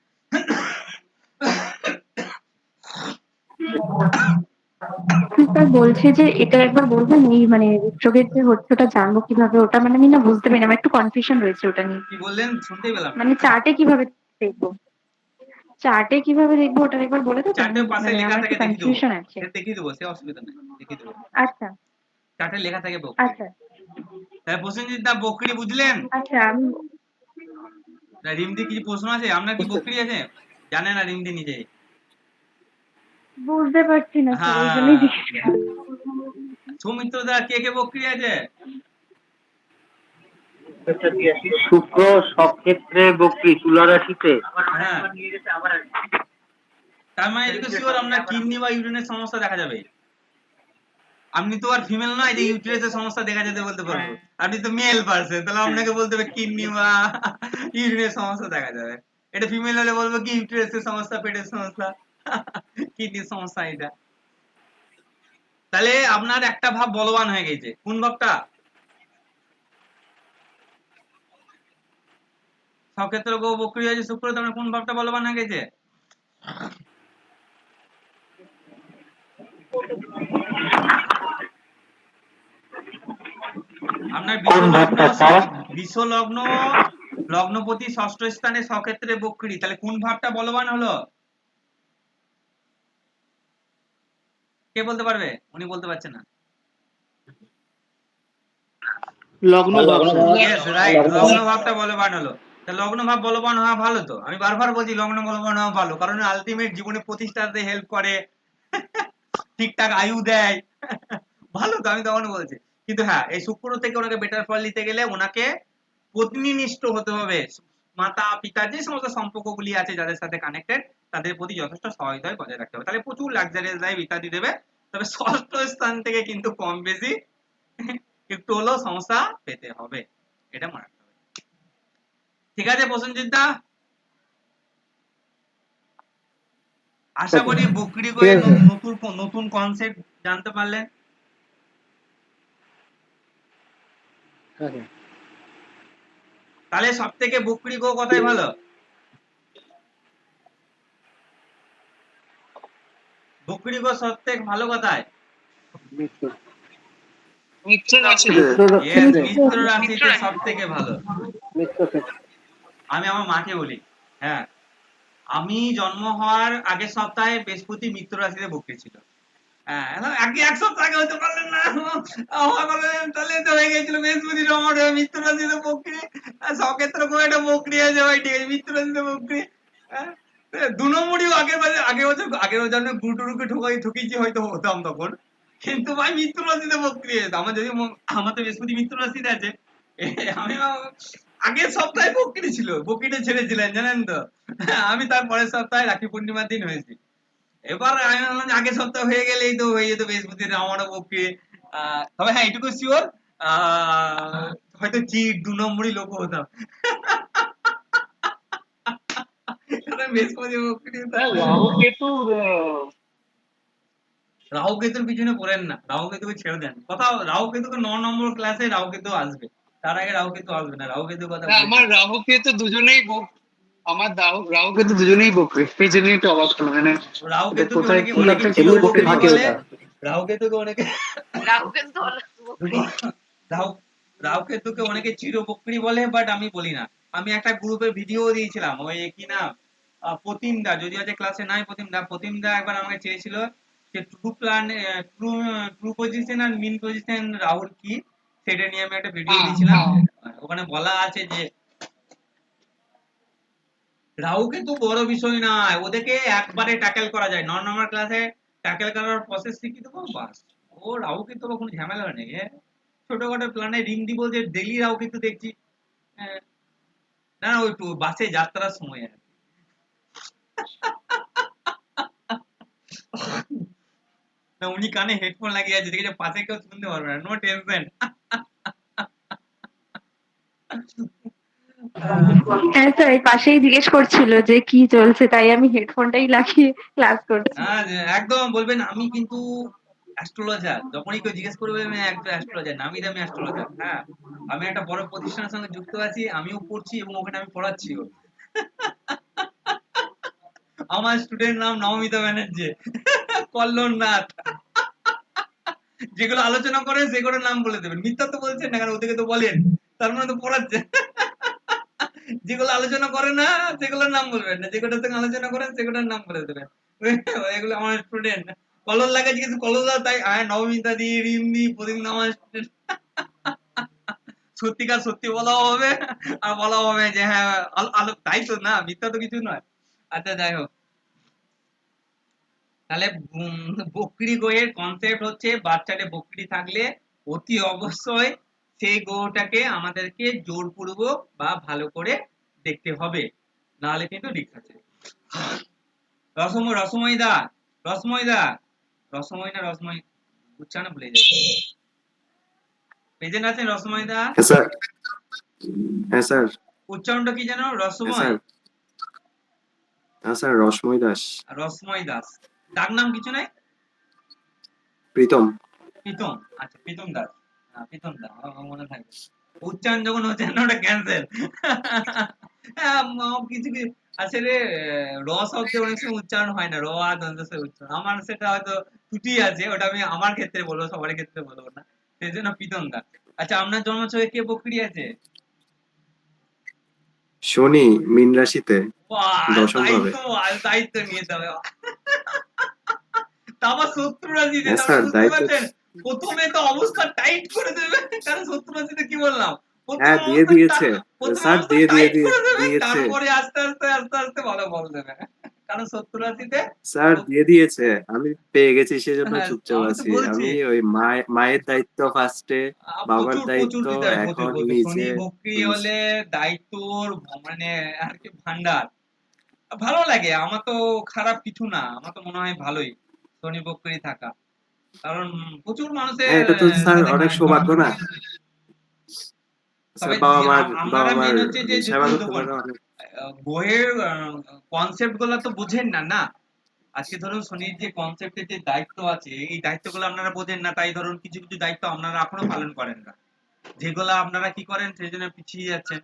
স্যার বলছে যে এটা একবার বলবেন, এই মানে হৃদরোগের যে হচ্ছে ওটা জানবো কিভাবে, ওটা মানে আমি না বুঝতে পারি না, আমার একটু কনফিউশন রয়েছে ওটা নিয়ে, কি বললেন, শুনতেই পেলাম না। মানে চার্টে কিভাবে দেখবো, চার্টে কিভাবে দেখবো ওটা একবার বলে দেবেন? চার্টের পাশে মানে লেখা আমার একটু থাকে, দেখিয়ে দেবো। কনফিউশন আছে। সে দেখিয়ে দেবো, সে অসুবিধা নেই, দেখিয়ে দেবো। আচ্ছা চার্টে লেখা থাকে বকরি। আচ্ছা তাহলে প্রসেনজিৎ দা বকরি বুঝলেন? আচ্ছা আমি না, রিমদি কিছু প্রশ্ন আছে? আপনার কি বকরি আছে? জানে না রিমদি নিজে? বুঝতে পারছি না স্যার, ওই হ্যাঁ, জন্যই জিজ্ঞেস করছি। সৌমিত্র দা কে কে বকরি আছে? শুক্র সক্ষেত্রে বক্রী তুলা রাশিতে। হ্যাঁ, তার মানে এদিকে শিওর আপনার কিডনি বা ইউরিনের সমস্যা দেখা যাবে। আপনি তো আর ফিমেল নয় যে ইউটেরাসের সমস্যা দেখা যেতে বলতে পারবো। আপনি তো মেল পারসন, তাহলে আপনাকে বলতে হবে কিডনি বা ইউরিনের সমস্যা দেখা যাবে। এটা ফিমেল হলে বলবো কি ইউটেরাসের সমস্যা, পেটের সমস্যা, কিডনির সমস্যা এটা। তাহলে আপনার একটা ভাব বলবান হয়ে গেছে, কোন ভাবটা? সক্ষেত্র গো বকরি হয়েছে শুক্র, তার মানে কোন ভাবটা বলবান হয়ে গেছে? আপনার কোন ভাবটা স্যার? বিশ্ব লগ্ন, লগ্নপতি ষষ্ঠ স্থানে সক্ষেত্রে বকরি, তাহলে কোন ভাবটা বলবান হলো? কে বলতে পারবে? উনি বলতে পারছেন না। লগ্ন ভাব ইয়েস রাইট, লগ্ন ভাবটা বলবান হলো। তা লগ্ন ভাব বলবান হওয়া ভালো তো, আমি বারবার বলছি লগ্ন বলবান হওয়া ভালো, কারণ আলটিমেট জীবনে প্রতিষ্ঠাতে হেল্প করে, ঠিকঠাক আয়ু দেয়, ভালো তো, আমি তখন বলছি। কিন্তু হ্যাঁ, এই শুক্র থেকে ওনাকে বেটার ফল নিতে গেলে ওনাকে পত্নীনিষ্ঠ হতে হবে। মাতা পিতার যে সমস্ত সম্পর্কগুলি আছে যাদের সাথে কানেক্টেড, তাদের প্রতি যথেষ্ট সহায়তায় বজায় রাখতে হবে, তাহলে প্রচুর লাক্সারিয়াস লাইফ ইত্যাদি দেবে। তবে ষষ্ঠ স্থান থেকে কিন্তু কম বেশি একটু হলেও সমস্যা পেতে হবে, এটা মনে রাখতে হবে। ঠিক আছে প্রসেনজিৎ দা, আশা করি বকরি করে নতুন নতুন কনসেপ্ট জানতে পারলেন। তাহলে সব থেকে বকরি গো কথাই ভালো? বকরি গো সব থেকে ভালো কথায়? মিত্র রাশি। Yes, মিত্র রাশিতে সব থেকে ভালো। আমি আমার মাকে বলি, হ্যাঁ, আমি জন্ম হওয়ার আগের সপ্তাহে বৃহস্পতি মিত্র রাশিতে বকরি ছিল। হ্যাঁ, আগে এক সপ্তাহ আগে হতে পারলেন না, আমার বললেন তাহলে তো হয়ে গেছিল বৃহস্পতি আমার মিত্র রাশিতে বকরি, সক্ষেত্র করে একটা বকরি আছে ভাই, ঠিক আছে, মিত্র রাশিতে বকরি। হ্যাঁ, 2 নম্বরই আগের বছর গুরু টুরুকে ঠকিয়েছি হয়তো হতাম তখন, কিন্তু ভাই মিত্র রাশিতে বকরি আছে আমার, যদি আমার তো বৃহস্পতি মিত্র রাশিতে আছে। আমি আগের সপ্তাহে বকরি ছিল, বকরিটা ছেড়েছিলেন জানেন তো। আমি তার পরের সপ্তাহে রাখি পূর্ণিমার দিন হয়েছি। এবার আমি ভাবলাম যে আগের সপ্তাহ হয়ে গেলেই তো হয়ে যেত বৃহস্পতির আমারও পক্ষে। তবে হ্যাঁ, এটুকু শিওর, হয়তো চিট 2 নম্বরই লোক হতাম, কারণ বৃহস্পতি বকরি। রাহু কেতু রাহু কেতুর পিছনে পড়েন না, রাহু কেতুকে ছেড়ে দেন। কথা, রাহু কেতুকে 9 নম্বর ক্লাসে রাহু কেতু আসবে, তার আগে রাহু কেতু আসবে না, রাহু কেতুর কথা বলি। আমার রাহু কেতু দুজনেই আমার রাহু কেতু দুজনেই বকরি, সেই জন্যই একটু অবাক হলো, মানে রাহু কেতুকে কোথায় অনেকে কি অনেকে একটা চির ভুল বকরি থাকে বলে, ওটা। রাহু কেতুকে অনেকে রাহু কিন্তু বকরি। রাহু রাহু কেতুকে অনেকে চির বকরি বলে, বাট আমি বলি না। আমি একটা গ্রুপে ভিডিও দিয়েছিলাম, ওই কি নাম, প্রতিম দা, যদি আজ ক্লাসে নাই প্রতিম দা একবার আমাকে চেয়েছিল যে ট্রু প্ল্যান, ট্রু পজিশন আর মিন পজিশন রাহুর কি, সেটা নিয়ে আমি একটা ভিডিও দিয়েছিলাম। ওখানে বলা আছে যে রাহু কেতু বড় বিষয় নয়, ওদেরকে একবারে ট্যাকেল করা যায়, 9 নম্বর ক্লাসে ট্যাকেল করার প্রসেস শিখিয়ে দেবো, বাস। ও রাহু কেতু কোনো ঝামেলা নেই, ছোটখাটো প্ল্যানে রিং দিব যে ডেইলি রাহু কেতু দেখছি। হ্যাঁ, না ওই বাসে যাত্রার সময় আর কি। না, উনি কানে হেডফোন লাগিয়ে আছে, দেখেছে পাশে কেউ শুনতে পারবে না, নো টেনশন। হ্যাঁ স্যার, এই পাশেই জিজ্ঞেস করছিল যে কি চলছে, তাই আমি হেডফোনটাই লাগিয়ে ক্লাস করছি। হ্যাঁ, একদম বলবেন আমি কিন্তু অ্যাস্ট্রোলজার, যখনই কেউ জিজ্ঞেস করবে আমি একটা অ্যাস্ট্রোলজার, নামি দামি অ্যাস্ট্রোলজার। হ্যাঁ, আমি একটা বড় প্রতিষ্ঠানের সঙ্গে যুক্ত আছি, আমিও পড়ছি এবং ওখানে আমি পড়াচ্ছিও। আমার স্টুডেন্ট নাম নবমিতা ব্যানার্জি, কল্লোলনাথ, যেগুলো আলোচনা করে সেগুলোর নাম বলে দেবেন। মিথ্যা তো বলছেন না, কারণ ওদেরকে তো বলেন, তার মানে তো পড়াচ্ছে। যেগুলো আলোচনা করে না সেগুলোর নাম বলবেন না, যেগুলোর সঙ্গে আলোচনা করেন সেগুলোর নাম বলে দেবেন। এগুলো আমার স্টুডেন্ট। কলর লাগে জিজ্ঞেস কলর দাও, তাই নবমিতা দি, রিম দি, প্রদীপ আমার student। সত্যিকার সত্যি বলাও হবে, আর বলাও হবে যে হ্যাঁ আলো, তাই তো না, মিথ্যা তো কিছু নয়। আচ্ছা যাই হোক, তাহলে বকরি গোয়ের কনসেপ্ট হচ্ছে বাচ্চাটা বকরি থাকলে অতি অবশ্যই সেই গরুটাকে আমাদেরকে জোরপূর্বক বা ভালো করে দেখতে হবে, নাহলে কিন্তু রিস্ক আছে। রসময় দা, রসময় দা, রসময় না রসময়, উচ্চারণ ভুলে যাচ্ছে। প্রেজেন্ট আছেন রসময় দা? হ্যাঁ স্যার, হ্যাঁ স্যার, উচ্চারণটা কি জানো? হ্যাঁ রসময়, স্যার, হ্যাঁ স্যার, রসময় দাস, রসময় দাস। ডাক নাম কিছু নাই? প্রীতম। প্রীতম, আচ্ছা প্রীতম দাস, হ্যাঁ প্রীতম দা, আমার মনে থাকবে। উচ্চারণ যখন হচ্ছে না ওটা ক্যান্সেল। কিছু কিছু আসলে র শব্দে অনেক সময় উচ্চারণ হয় না, র আর দন্তস্বর উচ্চারণ। আমার সেটা হয়তো ত্রুটি আছে, ওটা আমি আমার ক্ষেত্রে বলবো, সবার ক্ষেত্রে বলবো না, সেই জন্য প্রীতম দা। আচ্ছা আপনার জন্মছকে কে বকরি আছে? শনি মীন রাশিতে বাহ, দশম ভাবে। দায়িত্ব নিতে হবে। তা আবার শত্রু রাশিতে, হ্যাঁ তাহলে স্যার, বুঝতে দায়িত্ব। পারছেন প্রথমে তো অবস্থা টাইট করে দেবে, কারণ শত্রু রাশিতে কি বললাম, হ্যাঁ দিয়ে দিয়েছে প্রথমে স্যার, অবস্থা দিয়ে দিয়ে টাইট করে দেবে, দিয়েছে তারপরে আস্তে আস্তে আস্তে আস্তে ভালো বল দেবে, কারণ শত্রু রাশিতে। স্যার, দিয়ে দিয়েছে। আমি পেয়ে গেছি সেজন্য হ্যাঁ চুপচাপ আমি তো আছি। বলছি, আমি ওই মায়ের দায়িত্ব ফার্স্টে, বাবার প্রচুর প্রচুর দায়িত্ব, দিতে হবে, প্রচুর এখন প্রচুর। শনি নিজে বকরি হলে দায়িত্বর মানে আর কি ভান্ডার। ভালো লাগে আমার তো, খারাপ কিছু না, আমার তো মনে হয় ভালোই শনি বকরি থাকা, কারণ প্রচুর মানুষের হ্যাঁ, এটা তো স্যার সাথে অনেক কানেক্ট করা সৌভাগ্য না স্যার? তবে বাবা আপনারা মার মেন হচ্ছে যে সেবা করতে দেখুন, পারে অনেক। বইয়ের কনসেপ্ট গুলো তো বোঝেন না না। আজকে ধরুন শনির যে কনসেপ্টের যে দায়িত্ব আছে, এই দায়িত্বগুলো আপনারা বোঝেন না, তাই ধরুন কিছু কিছু দায়িত্ব আপনারা এখনো পালন করেন না, যেগুলো আপনারা কি করেন সেই জন্য পিছিয়ে যাচ্ছেন।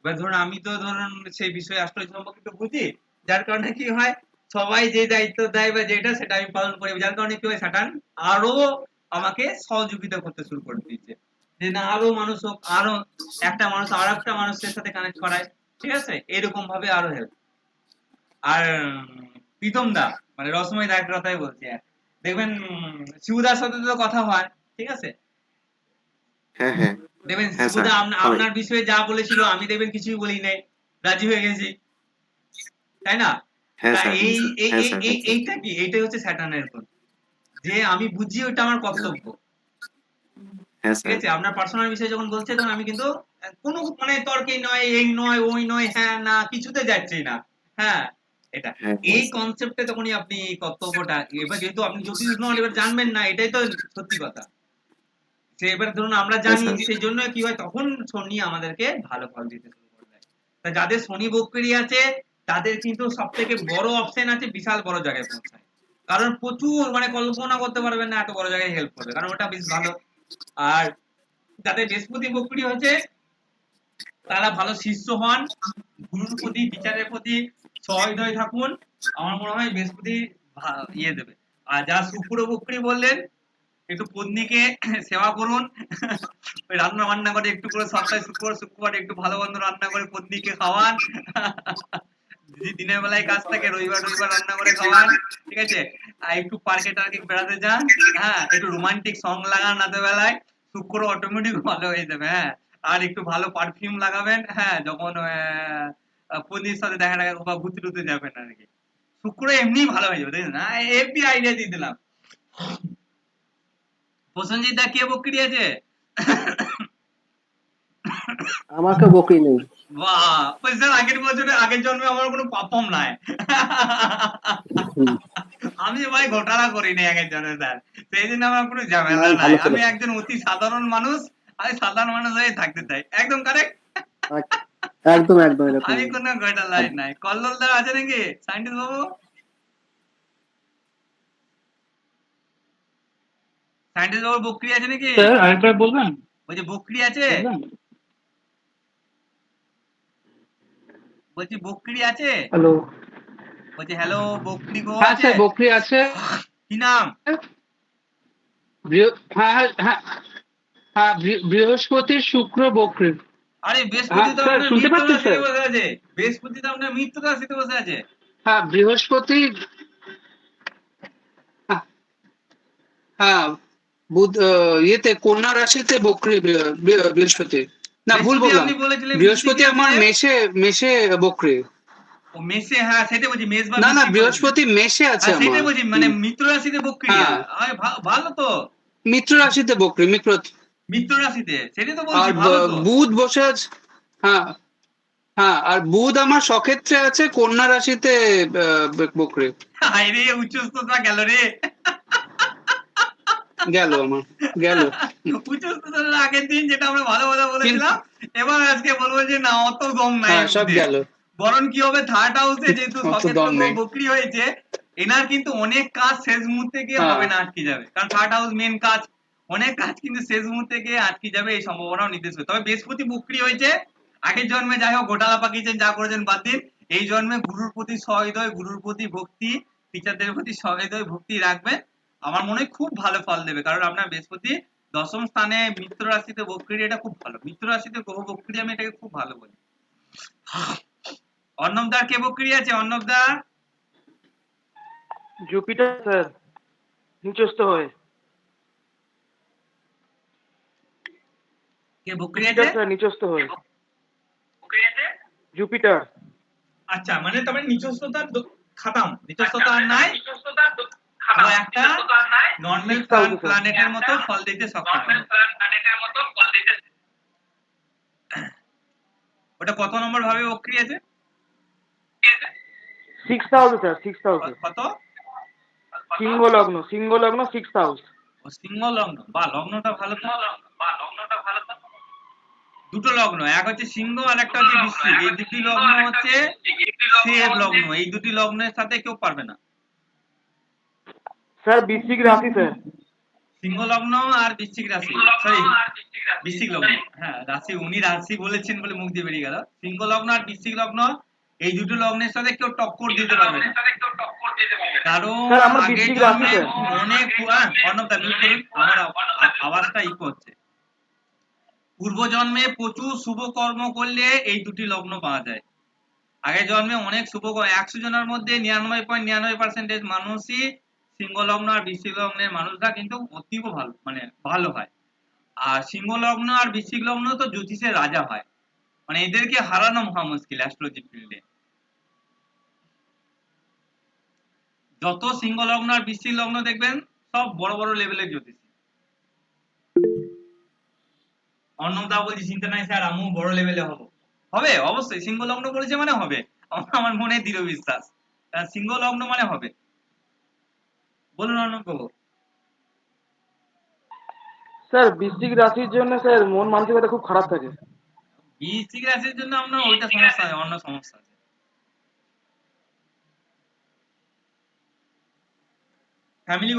এবার ধরুন আমি তো ধরুন সেই বিষয়ে অ্যাস্ট্রোলজি সম্পর্কে একটু বুঝি, যার কারণে কি হয় সবাই যে দায়িত্ব দেয় বা যেটা সেটা আমি পালন করি, যার কারণে কি হয় সাটান আরো আমাকে সহযোগিতা করতে শুরু করে দিয়েছে, যে না আরো মানুষ হোক, আরো একটা মানুষ আর একটা মানুষের সাথে কানেক্ট করায়, ঠিক আছে, এরকম ভাবে আরো হেল্প। আর প্রীতম দা মানে রসময় দার কথাই বলছি, দেখবেন শিবুদার সাথে তো কথা হয়, ঠিক আছে, হ্যাঁ হ্যাঁ দেখবেন হ্যাঁ স্যার, শিবুদা হয়। আপনার বিষয়ে যা বলেছিল আমি দেখবেন কিছুই বলি নাই, রাজি হয়ে গেছি, তাই না? হ্যাঁ তা স্যার, হ্যাঁ স্যার, হ্যাঁ স্যার, হ্যাঁ স্যার, এইটা কি, এইটাই হচ্ছে স্যাটার্নের গুণ, যে আমি বুঝি ওটা আমার কর্তব্য, হ্যাঁ ঠিক স্যার, আছে। আপনার পার্সোনাল বিষয় যখন বলছে তখন আমি কিন্তু কোনো মানে তর্কে নয়, এই নয় ওই নয়, হ্যাঁ না কিছুতে যাচ্ছি না, হ্যাঁ এটা হ্যাঁ হ্যাঁ এই স্যার, কনসেপ্টে তখনই আপনি কর্তব্যটা, এবার যেহেতু আপনি জ্যোতিষ নন এবার জানবেন না, এটাই তো সত্যি কথা। সে এবার ধরুন আমরা হ্যাঁ জানি, স্যার, সেই জন্য কি হয় তখন শনি আমাদেরকে ভালো ফল দিতে শুরু করে দেয়। তা যাদের শনি বকরি আছে তাদের কিন্তু সব থেকে বড় অপশন আছে, বিশাল বড় জায়গায় পৌঁছায়, কারণ প্রচুর মানে কল্পনা করতে পারবেন না এত বড় জায়গায় হেল্প করবে, কারণ ওটা বেশ ভালো। আর যাদের বৃহস্পতি বকরি হয়েছে তারা ভালো শিষ্য হন, গুরুর প্রতি বিচারের প্রতি সহৃদয় থাকুন, আমার মনে হয় বৃহস্পতি ইয়ে দেবে। আর যা শুক্র বকরি বললেন, একটু পত্নীকে সেবা করুন, ওই রান্না বান্না করে একটু করে সপ্তাহে শুক্রবার একটু ভালো মন্দ রান্না করে পত্নীকে খাওয়ান। যদি দিনের বেলায় কাজ থাকে রবিবার রান্না করে খাওয়ান, ঠিক আছে, আর একটু পার্কে টার্কে বেড়াতে যান, হ্যাঁ একটু রোমান্টিক সং লাগান রাতের বেলায়, শুক্র অটোমেটিক ভালো হয়ে যাবে, হ্যাঁ। আর একটু ভালো পারফিউম লাগাবেন, হ্যাঁ, যখন পত্নীর সাথে দেখা বা ঘুরতে টুরতে যাবেন আর কি, শুক্র এমনি ভালো হয়ে যাবে, দেখুন না, এমনি আইডিয়া দিয়ে দিলাম। প্রসেনজিৎ দা কে বকরি আছে? আমাকে বকরি নেই। বাহ, ওই স্যার আগের বছরে আগের জন্মে আমার কোনো পাপম নাই। আমি ভাই ঘোটালা করিনি আগের জন্মে স্যার, সেই জন্য আমার কোনো ঝামেলা নাই, নাই, ভালো আমি ছেলে। একজন অতি সাধারণ মানুষ, আমি সাধারণ মানুষ হয়ে থাকতে চাই, একদম কারেক্ট। একদম একদম এরকম। আমি কোনো ঘোটালাই নাই। কল্লোল দা আছে নাকি সায়েন্টিস্ট বাবু? সায়েন্টিস্ট বাবু বকরি আছে নাকি? স্যার আরেকবার বলবেন? বলছি বকরি আছে, বলছি বকরি আছে, হ্যালো। বলছি হ্যালো বকরি গো হ্যাঁ আছে? স্যার বকরি আছে। কি নাম? হ্যাঁ হ্যাঁ হ্যাঁ হ্যাঁ, বৃহস্পতি শুক্র বকরি। আরে বৃহস্পতি তো স্যার, আপনার শুনতে মিত্র পাচ্ছেন, রাশিতে স্যার? বসে আছে। বৃহস্পতি তো আপনার মিত্র রাশিতে বসে আছে। হ্যাঁ, বৃহস্পতি। হ্যাঁ, হ্যাঁ, বুধ ইয়েতে কন্যা রাশিতে বক্রী বৃহস্পতি। না, ভুল বৃহস্পতি বললাম। আপনি বলেছিলেন বৃশ্চিক বৃহস্পতি আমার রাশিতে। মেষে মেষে বক্রী। ও মেষে, হ্যাঁ সেটা বলছি, মেষ বা না, না, বৃশ্চিক বলেছিলেন। বৃহস্পতি মেষে আছে হ্যাঁ সেটাই আমার। বলছি, মানে মিত্র রাশিতে বক্রিয়া। হ্যাঁ, ভালো তো। মিত্র রাশিতে বক্রী, মিত্র রাশিতে সেটাই তো আর বলছি, ভালো তো। বুধ বসে আছে। হ্যাঁ, হ্যাঁ, আর বুধ আমার সক্ষেত্রে আছে কন্যা রাশিতে বক্রী। হায় রে, উচ্চস্ততা গেল রে। গেল আমার, গেল। উচ্চস্ততার আগের দিন যেটা আমরা ভালো কথা কিন্তু বলেছিলাম, এবার আজকে বলবো যে না, অত দম নাই হ্যাঁ, এর সব মধ্যে। গেল। বরং কি হবে, থার্ড হাউসে যেহেতু অত সক্ষেত্র দম নেই। বক্রি হয়েছে, এনার কিন্তু অনেক কাজ শেষ মুহূর্তে গিয়ে হ্যাঁ, হবে না, আটকে যাবে। কারণ থার্ড হাউস মেন কাজ, অনেক কাজ কিন্তু শেষ মুহূর্তে গিয়ে আটকে যাবে, এই সম্ভাবনাও নির্দেশ করে। তবে বৃহস্পতি বক্রি হয়েছে, আগের জন্মে যাই হোক ঘোটালা পাকিয়েছেন, যা করেছেন বাদ দিন। এই জন্মে গুরুর প্রতি সহৃদয়, গুরুর প্রতি ভক্তি, টিচারদের প্রতি সহৃদয় ভক্তি রাখবেন। আমার মনে হয় খুব ভালো ফল দেবে, কারণ আপনার বৃহস্পতি দশম স্থানে মিত্র রাশিতে বক্রি, এটা খুব ভালো। মিত্র রাশিতে গ্রহ বক্রি, আমি এটাকে খুব ভালো বলি। অর্ণবদার কে বক্রি আছে? অর্ণবদা জুপিটার স্যার, নিচস্থ হয়ে। কে বক্রি আছে? জুপিটার স্যার, নিচস্থ হয়ে। জুপিটার। আচ্ছা, মানে তবে নিচস্থতা খাতাম, নিচস্থতা আর নাই, ও একটা নর্মাল Sixth house এ, স্যার। প্ল্যানেটের মতো ফল দিতে সক্ষম হবে। ওটা কত নম্বর ভাবে বক্রি আছে? সিক্স হাউসে স্যার, সিক্স হাউসে। কত? সিংহ লগ্ন, সিংহ লগ্ন, সিক্স হাউস। ও সিংহ লগ্ন, বা লগ্নটা ভালো তো। দুটো লগ্ন, এক হচ্ছে সিংহ আর একটা হচ্ছে বৃশ্চিক, এই দুটি লগ্ন হচ্ছে সেফ লগ্ন। এই দুটি লগ্নের সাথে কেউ পারবে না। স্যার, বৃশ্চিক রাশি স্যার। সিংহ লগ্ন আর বৃশ্চিক রাশি, সরি বৃশ্চিক লগ্ন, হ্যাঁ রাশি, উনি রাশি বলেছেন বলে মুখ দিয়ে বেরিয়ে গেল। সিংহ লগ্ন আর বৃশ্চিক লগ্ন, এই দুটো লগ্নের সাথে কেউ টক্কর দিতে পারবে না, কারণ স্যার, আমার আগের বৃশ্চিক রাশি জন্মে স্যার। অনেক অর্ণবদা মিউট করুন, আমার আওয়াজটা ইকো হচ্ছে। পূর্বজন্মে প্রচুর শুভ কর্ম করলে এই দুটি লগ্ন পাওয়া যায়। আগের জন্মে অনেক শুভ 100 জনের মধ্যে 99.99% মানুষই সিংহ লগ্ন আর বৃশ্চিক লগ্নের মানুষরা কিন্তু অতীব ভালো, মানে ভালো হয়। আর সিংহ লগ্ন আর বৃশ্চিক লগ্ন তো জ্যোতিষের রাজা হয়, মানে এদেরকে হারানো মহা মুশকিল অ্যাস্ট্রোলজি ফিল্ডে। যত সিংহ লগ্ন আর বৃশ্চিক লগ্ন দেখবেন সব বড় বড় লেভেলের জ্যোতিষী। অর্ণবদা বলছি চিন্তা নাই স্যার, আমিও বড় লেভেলে হবো। হবে অবশ্যই, সিংহ লগ্ন বলেছে মানে হবে, আমার মনে দৃঢ় বিশ্বাস। সিংহ লগ্ন মানে হবে। বলুন অর্ণব বাবু। স্যার, বৃশ্চিক রাশির জন্য স্যার মন মানসিকতা খুব খারাপ থাকে। বৃশ্চিক রাশির জন্য আপনার ওইটা সমস্যা আছে, অন্য সমস্যা আছে। ফ্যামিলি